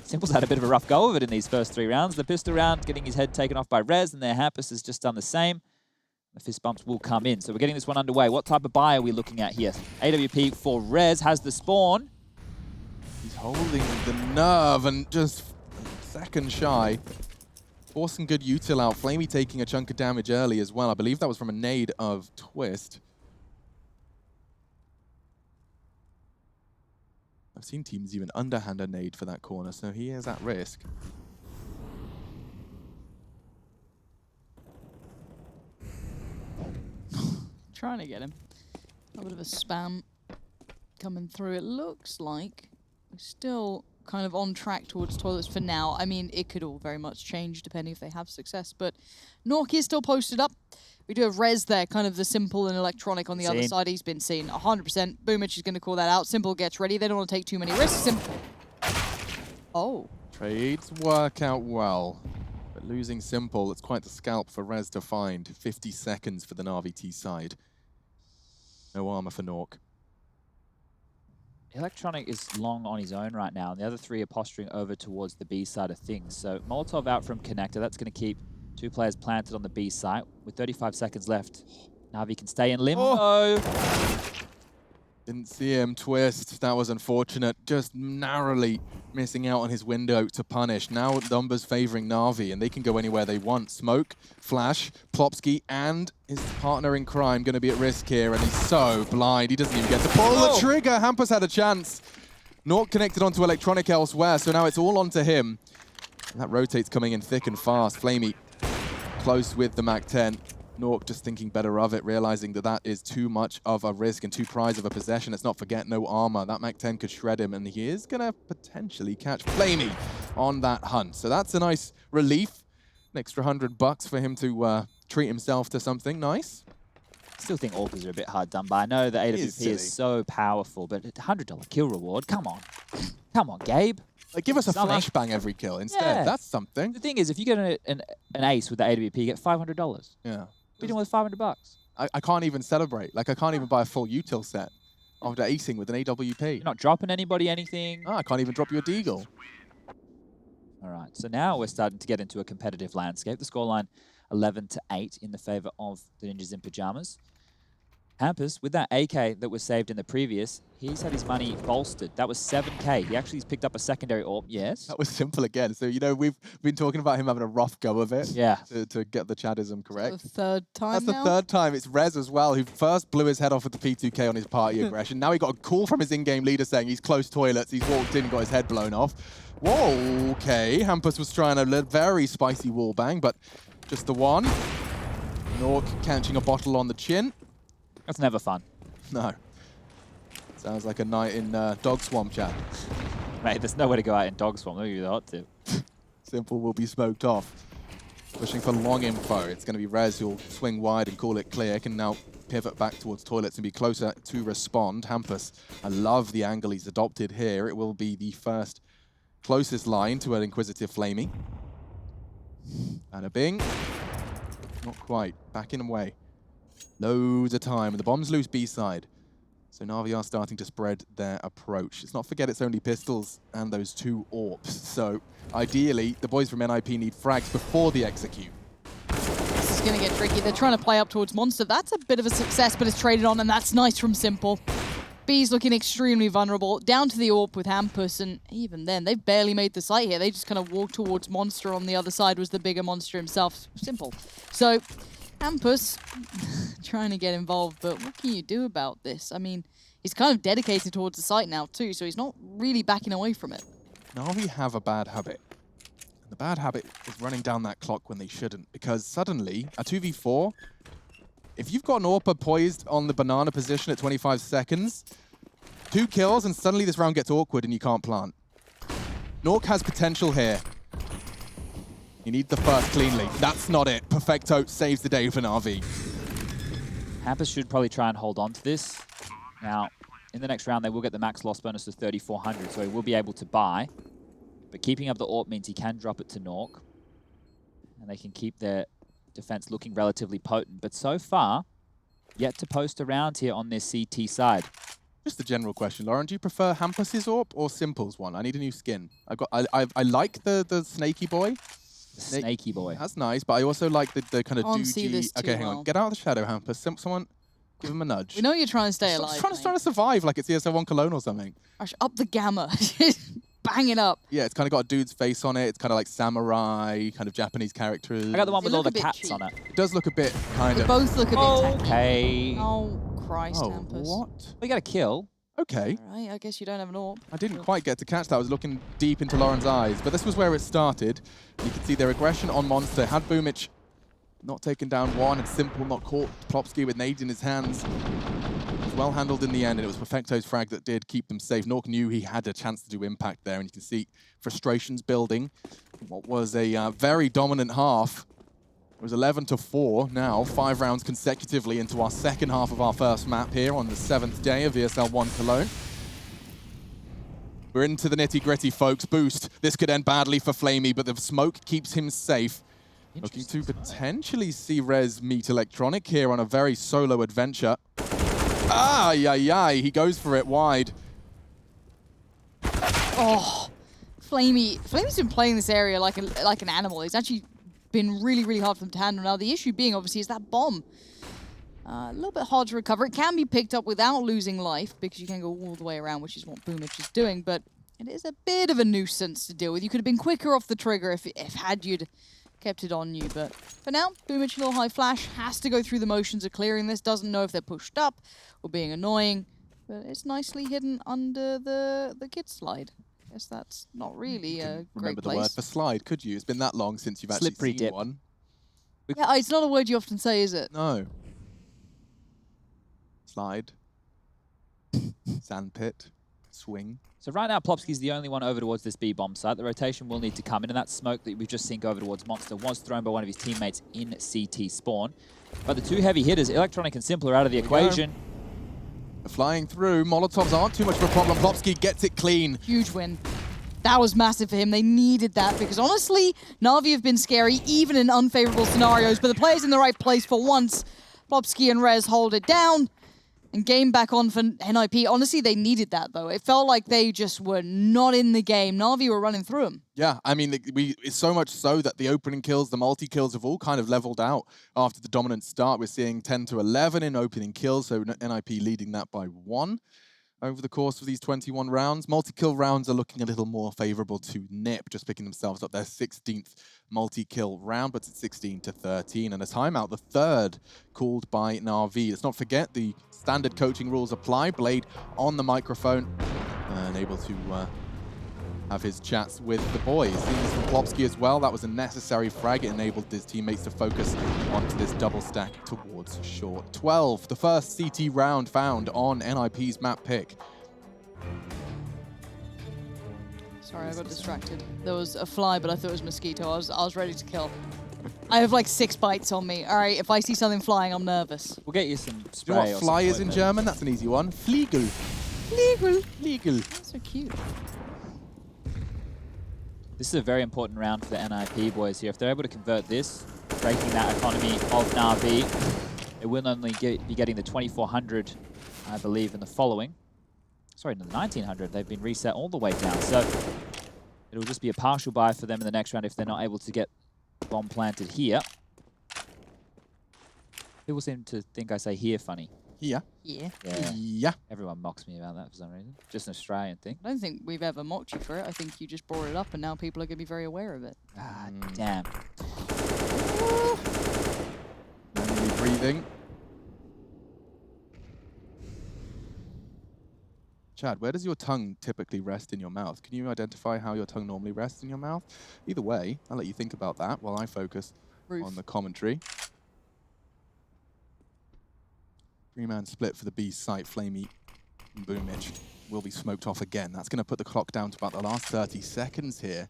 Simple's had a bit of a rough go of it in these first 3 rounds. The pistol round, getting his head taken off by Rez, and their Hampus has just done the same. The fist bumps will come in. So we're getting this one underway. What type of buy are we looking at here? AWP for Rez has the spawn. He's holding the nerve and just second shy. Forcing good util out. Flamey taking a chunk of damage early as well. I believe that was from a nade of Twist. I've seen teams even underhand a nade for that corner, so he is at risk. Trying to get him. A bit of a spam coming through. It looks like we're still kind of on track towards toilets for now. I mean, it could all very much change depending if they have success, but Nork is still posted up. We do have Rez there, kind of the Simple and Electronic on the other side. He's been seen 100%. Boomich is going to call that out. Simple gets ready. They don't want to take too many risks. Simple. Oh. Trades work out well. But losing Simple, it's quite the scalp for Rez to find. 50 seconds for the Na'Vi T side. No armor for Nork. Electronic is long on his own right now, and the other 3 are posturing over towards the B side of things. So Molotov out from Connector. That's going to keep 2 players planted on the B site. With 35 seconds left, Na'Vi can stay in limbo. Oh. Didn't see him twist. That was unfortunate. Just narrowly missing out on his window to punish. Now numbers favoring Na'Vi, and they can go anywhere they want. Smoke, Flash, Plopsky, and his partner in crime going to be at risk here, and he's so blind. He doesn't even get to pull the trigger. Hampus had a chance. Nork connected onto Electronic elsewhere, so now it's all onto him. And that rotate's coming in thick and fast. Flamey close with the MAC-10. Nork just thinking better of it, realizing that that is too much of a risk and too prize of a possession. Let's not forget, no armor. That MAC-10 could shred him, and he is going to potentially catch Flamey on that hunt. So that's a nice relief. An extra $100 for him to treat himself to something nice. I still think Orcas are a bit hard done by. I know the AWP is so powerful, but a $100 kill reward, come on. Come on, Gabe. Like, give us a flashbang every kill instead. Yeah. That's something. The thing is, if you get an ace with the AWP, you get $500. Yeah. What are you doing with $500? I can't even celebrate. Like, I can't even buy a full util set after acing with an AWP. You're not dropping anybody anything. Oh, I can't even drop you a deagle. All right, so now we're starting to get into a competitive landscape. The scoreline 11-8 in the favor of the Ninjas in Pyjamas. Hampus, with that AK that was saved in the previous, he's had his money bolstered. That was 7K. He actually picked up a secondary AWP, yes. That was Simple again. So, you know, we've been talking about him having a rough go of it. Yeah. To get the Chadism correct. That's the third time That's now? the third time. It's Rez as well, who first blew his head off with the P2K on his party aggression. Now he got a call from his in-game leader saying he's close toilets. He's walked in and got his head blown off. Whoa, okay. Hampus was trying a very spicy wallbang, but just the one. Nork catching a bottle on the chin. That's never fun. No. Sounds like a night in Dog Swamp, chat. Mate, there's nowhere to go out in Dog Swamp. Look at the hot tip. Simple will be smoked off. Pushing for long info. It's going to be Rez who'll swing wide and call it clear. Can now pivot back towards toilets and be closer to respond. Hampus, I love the angle he's adopted here. It will be the first closest line to an Inquisitive Flamey. And a Bing. Not quite. Backing away. Loads of time. And the bomb's loose B-side. So Na'Vi are starting to spread their approach. Let's not forget it's only pistols and those 2 AWPs. So ideally, the boys from NIP need frags before the execute. This is going to get tricky. They're trying to play up towards Monster. That's a bit of a success, but it's traded on, and that's nice from Simple. B's looking extremely vulnerable. Down to the AWP with Hampus, and even then, they've barely made the site here. They just kind of walked towards Monster. On the other side was the bigger Monster himself. Simple. So Hampus trying to get involved, but what can you do about this? I mean, he's kind of dedicated towards the site now too, so he's not really backing away from it. Na'Vi have a bad habit. And the bad habit is running down that clock when they shouldn't, because suddenly, a 2v4, if you've got an AWPer poised on the banana position at 25 seconds, 2 kills and suddenly this round gets awkward and you can't plant. Nork has potential here. You need the first cleanly. That's not it. Perfecto saves the day for Na'Vi. Hampus should probably try and hold on to this. Now, in the next round, they will get the max loss bonus of 3,400, so he will be able to buy. But keeping up the AWP means he can drop it to Nork. And they can keep their defense looking relatively potent. But so far, yet to post around here on this CT side. Just a general question, Lauren. Do you prefer Hampus's AWP or Simple's one? I need a new skin. I like the snaky boy. Snaky boy. That's nice, but I also like the kind of See this doogey. Okay, hang well. on. Get out of the shadow, Hampus. Someone give him a nudge. We know you're trying to stay alive. Just trying to survive like it's ESL1 Cologne or something. Gosh, up the gamma. Bang it up. Yeah, it's kind of got a dude's face on it. It's kind of like samurai, kind of Japanese characters. I got the one They with all look the a bit cats cheap. on it. It does look a bit kind They of... both look a bit tacky. Okay. Oh, Christ, Oh, Hampus. what? We got a kill. Okay. All right, I guess you don't have an AWP. I didn't quite get to catch that. I was looking deep into Lauren's eyes, but this was where it started. You can see their aggression on Monster. Had Boomich not taken down one, and Simple not caught Plopsky with nades in his hands. It was well handled in the end, and it was Perfecto's frag that did keep them safe. Nork knew he had a chance to do impact there, and you can see frustrations building. What was a very dominant half. It was 11-4 now, 5 rounds consecutively into our second half of our first map here on the 7th day of ESL1 Cologne. We're into the nitty-gritty, folks. Boost. This could end badly for Flamey, but the smoke keeps him safe. Looking to potentially see Rez meet Electronic here on a very solo adventure. He goes for it wide. Oh, Flamey's been playing this area like an animal. He's actually been really, really hard for them to handle. Now, the issue being, obviously, is that bomb. A little bit hard to recover. It can be picked up without losing life, because you can go all the way around, which is what Boomich is doing, but it is a bit of a nuisance to deal with. You could have been quicker off the trigger if had you'd kept it on you, but for now, Boomich, a little high flash, has to go through the motions of clearing this, doesn't know if they're pushed up or being annoying, but it's nicely hidden under the kid slide. Guess that's not really a great Remember the place. word for slide, could you? It's been that long since you've actually Slippery seen dip. one. Yeah, it's not a word you often say, is it? No. Slide. Sandpit. Swing. So right now, Plopsky's the only one over towards this B-bomb site. The rotation will need to come in, and that smoke that we've just seen go over towards Monster was thrown by one of his teammates in CT spawn. But the 2 heavy hitters, Electronic and Simple, are out of the equation. Flying through. Molotovs aren't too much of a problem. Plopsky gets it clean. Huge win. That was massive for him. They needed that because, honestly, Na'Vi have been scary even in unfavorable scenarios, but the player's in the right place for once. Plopsky and Rez hold it down and game back on for NIP. Honestly, they needed that, though. It felt like they just were not in the game. Na'Vi were running through them. Yeah, I mean, it's so much so that the opening kills, the multi-kills have all kind of leveled out after the dominant start. We're seeing 10-11 in opening kills, so NIP leading that by 1 over the course of these 21 rounds. Multi-kill rounds are looking a little more favorable to NIP, just picking themselves up their 16th multi-kill round, but it's 16-13, and a timeout, the 3rd called by Na'Vi. Let's not forget the standard coaching rules apply. Blade on the microphone and able to have his chats with the boys. Seeing this from Plopsky as well. That was a necessary frag. It enabled his teammates to focus onto this double stack towards short. 12, the first CT round found on NIP's map pick. Sorry, I got distracted. There was a fly, but I thought it was mosquito. I was ready to kill. I have like 6 bites on me. All right, if I see something flying, I'm nervous. We'll get you some Do spray. you know what or fly some is in ointment. German? That's an easy one. Fliegel. Fliegel. Fliegel. That's so cute. This is a very important round for the NIP boys here. If they're able to convert this, breaking that economy of Na'Vi, it will only be getting the 2400, I believe, in the following. Sorry, the 1900. They've been reset all the way down. So it'll just be a partial buy for them in the next round if they're not able to get bomb planted here. People seem to think I say here funny. Yeah. Yeah. Yeah. Everyone mocks me about that for some reason. Just an Australian thing. I don't think we've ever mocked you for it. I think you just brought it up and now people are going to be very aware of it. Ah, damn. Manually breathing. Chad, where does your tongue typically rest in your mouth? Can you identify how your tongue normally rests in your mouth? Either way, I'll let you think about that while I focus Roof. on the commentary. 3-man split for the B site. Flamey and Boomich will be smoked off again. That's going to put the clock down to about the last 30 seconds here.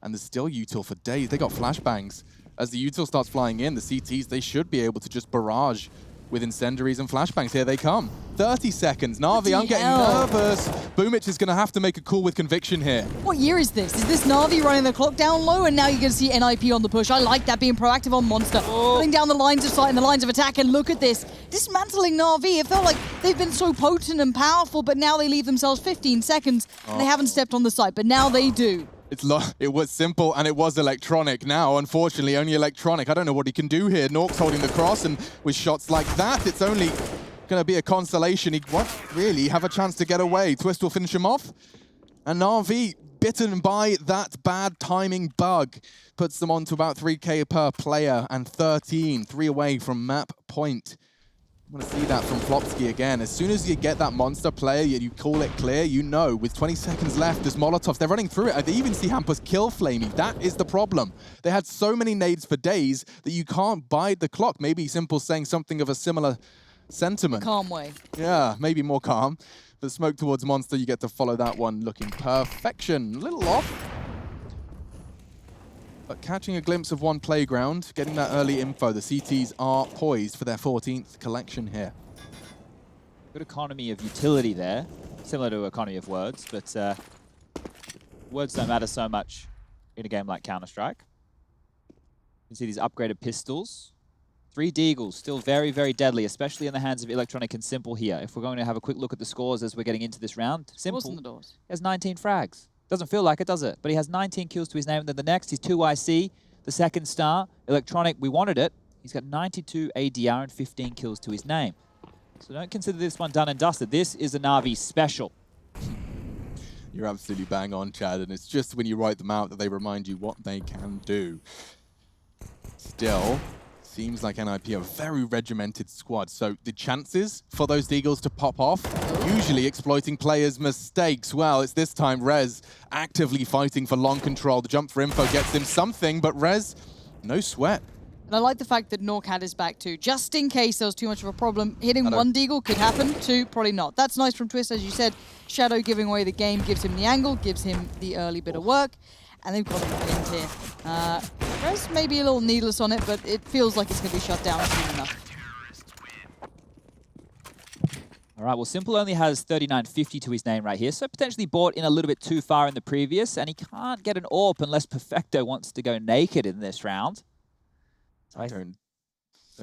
And there's still util for days. They got flashbangs. As the util starts flying in, the CTs, they should be able to just barrage with incendiaries and flashbangs. Here they come. 30 seconds. Na'Vi, I'm getting nervous. Boomich is going to have to make a call with conviction here. What year is this? Is this Na'Vi running the clock down low and now you're going to see NIP on the push? I like that, being proactive on Monster. Putting down the lines of sight and the lines of attack, and look at this. Dismantling Na'Vi. It felt like they've been so potent and powerful, but now they leave themselves 15 seconds and they haven't stepped on the site, but now they do. It was simple and it was electronic. Now, unfortunately, only electronic. I don't know what he can do here. Nork's holding the cross, and with shots like that, it's only going to be a consolation. He won't really have a chance to get away. Twist will finish him off. And Na'Vi, bitten by that bad timing bug, puts them on to about 3K per player and 13, 3 away from map point. I want to see that from Flopsky again. As soon as you get that monster player, you call it clear, you know, with 20 seconds left, there's Molotovs. They're running through it. They even see Hampus kill Flamey. That is the problem. They had so many nades for days that you can't bide the clock. Maybe Simple saying something of a similar sentiment. Calm way. Yeah, maybe more calm. The smoke towards Monster, you get to follow that one looking perfection. A little off. But catching a glimpse of one playground, getting that early info, the CTs are poised for their 14th collection here. Good economy of utility there, similar to economy of words, but words don't matter so much in a game like Counter-Strike. You can see these upgraded pistols. 3 Deagles, still very, very deadly, especially in the hands of Electronic and Simple here. If we're going to have a quick look at the scores as we're getting into this round, Simple has 19 frags. Doesn't feel like it, does it? But he has 19 kills to his name. And then the next, he's 2 IC, the second star. Electronic, we wanted it. He's got 92 ADR and 15 kills to his name. So don't consider this one done and dusted. This is a Na'Vi special. You're absolutely bang on, Chad. And it's just when you write them out that they remind you what they can do. Still, seems like NIP are a very regimented squad. So the chances for those Deagles to pop off, usually exploiting players' mistakes. Well, it's this time Rez actively fighting for long control. The jump for info gets him something, but Rez, no sweat. And I like the fact that Nork had his back too, just in case there was too much of a problem. Hitting 1 Deagle could happen, 2 probably not. That's nice from Twist, as you said. Shadow giving away the game, gives him the angle, gives him the early bit of work. And they've got him pinned here. Rez may be a little needless on it, but it feels like it's going to be shut down soon enough. All right, well, Simple only has 3950 to his name right here, so potentially bought in a little bit too far in the previous, and he can't get an AWP unless Perfecto wants to go naked in this round. I don't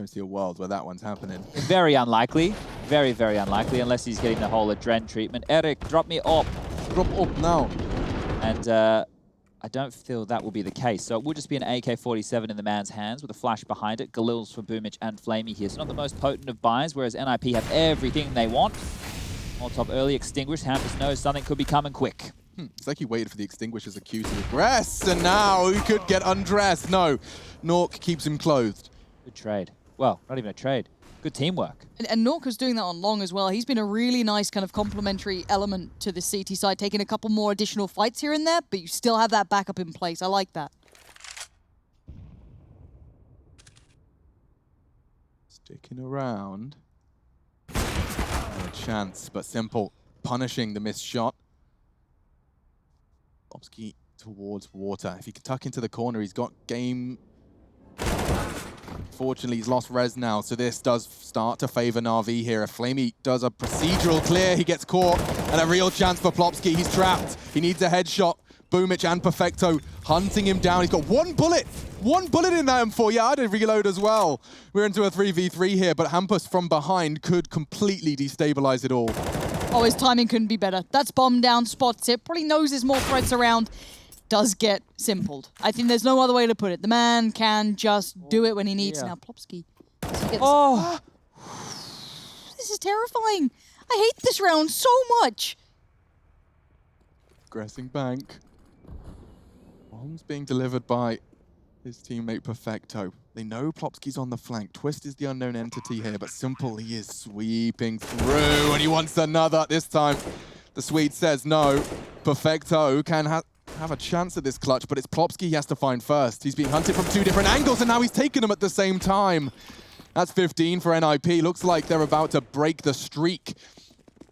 see a world where that one's happening. Very unlikely. Very, very unlikely, unless he's getting the whole Adren treatment. Eric, drop me AWP. Drop AWP now. And I don't feel that will be the case. So it will just be an AK-47 in the man's hands with a flash behind it. Galil's for Boomich and Flamey here. So not the most potent of buys, whereas NIP have everything they want. Molotov early extinguished. Hampus knows something could be coming quick. It's like he waited for the extinguisher's accused to regress, and now he could get undressed. No, Nork keeps him clothed. Good trade. Well, not even a trade. Good teamwork. And Norka's doing that on long as well. He's been a really nice kind of complementary element to the CT side, taking a couple more additional fights here and there, but you still have that backup in place. I like that. Sticking around. No chance, but Simple punishing the missed shot. Bobski towards water. If he can tuck into the corner, he's got game Unfortunately, he's lost Rez now, so this does start to favor Na'Vi here. If Flamey does a procedural clear, he gets caught, and a real chance for Plopsky. He's trapped. He needs a headshot. Boomich and Perfecto hunting him down. He's got one bullet in that M4. Yeah, I did reload as well. We're into a 3v3 here, but Hampus from behind could completely destabilize it all. Oh, his timing couldn't be better. That's bomb down, spots it, probably knows there's more threats around. Does get simpled. I think there's no other way to put it. The man can just do it when he needs. Now, Plopsky. Oh! This is terrifying. I hate this round so much. Aggressing bank. Bomb's being delivered by his teammate Perfecto. They know Plopsky's on the flank. Twist is the unknown entity here, but Simple, he is sweeping through, and he wants another. This time, the Swede says no. Perfecto can have a chance at this clutch, but it's Plopsky he has to find first. He's being hunted from two different angles, and now he's taken them at the same time. That's 15 for NIP. Looks like they're about to break the streak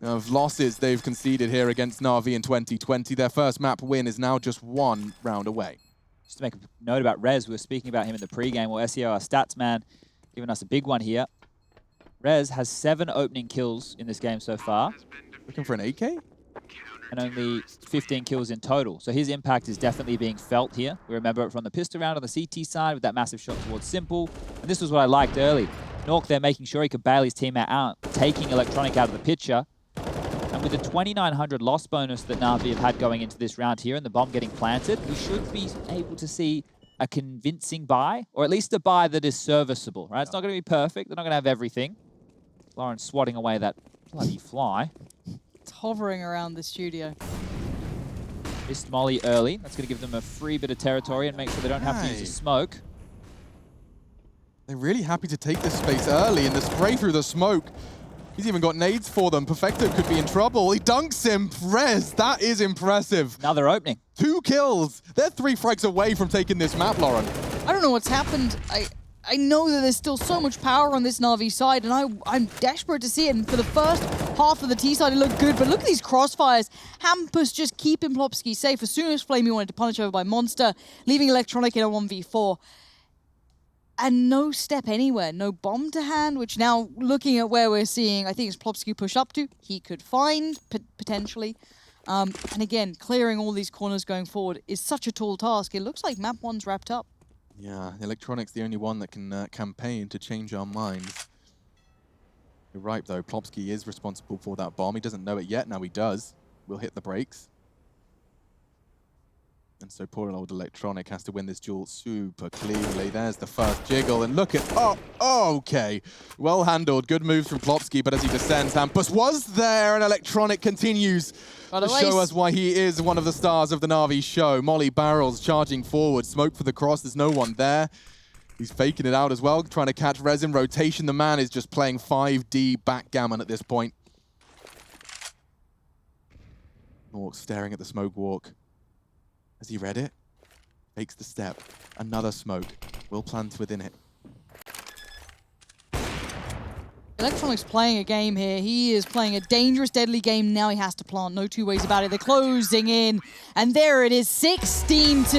of losses they've conceded here against Na'Vi in 2020. Their first map win is now just one round away. Just to make a note about Rez, we were speaking about him in the pregame. Well, SEO, our stats man, giving us a big one here. Rez has 7 opening kills in this game so far. Looking for an AK? And only 15 kills in total. So his impact is definitely being felt here. We remember it from the pistol round on the CT side with that massive shot towards Simple. And this was what I liked early. Nork there making sure he could bail his teammate out, taking Electronic out of the picture. And with the 2,900 loss bonus that Na'Vi have had going into this round here and the bomb getting planted, we should be able to see a convincing buy, or at least a buy that is serviceable, right? It's not going to be perfect. They're not going to have everything. Lauren swatting away that bloody fly. It's hovering around the studio. Missed Molly early. That's going to give them a free bit of territory and make sure they don't have to use a smoke. They're really happy to take this space early, and the spray through the smoke. He's even got nades for them. Perfecto could be in trouble. He dunks him. Rez, that is impressive. Another opening. 2 kills. They're 3 frags away from taking this map, Lauren. I don't know what's happened. I know that there's still so much power on this Na'Vi side, and I'm desperate to see it. And for the first half of the T side, it looked good, but look at these crossfires. Hampus just keeping Plopsky safe. As soon as Flamey wanted to punish over by Monster, leaving Electronic in a 1v4. And no step anywhere, no bomb to hand, which now, looking at where we're seeing, I think it's Plopsky push up to, he could find, potentially. And again, clearing all these corners going forward is such a tall task. It looks like map 1's wrapped up. Yeah, Electronic's the only one that can campaign to change our minds. You're right, though. Plopsky is responsible for that bomb. He doesn't know it yet. Now he does. We'll hit the brakes. And so poor old Electronic has to win this duel super cleanly. There's the first jiggle, and look at... Oh, okay. Well handled. Good moves from Plopsky, but as he descends, Hampus was there, and Electronic continues to show us why he is one of the stars of the Na'Vi show. Molly barrels charging forward. Smoke for the cross. There's no one there. He's faking it out as well, trying to catch Rez in rotation. The man is just playing 5D backgammon at this point. Nork staring at the smoke walk. Has he read it? Takes the step. Another smoke. Will plant within it. Electronic's playing a game here. He is playing a dangerous, deadly game. Now he has to plant. No two ways about it. They're closing in. And there it is, 16-0.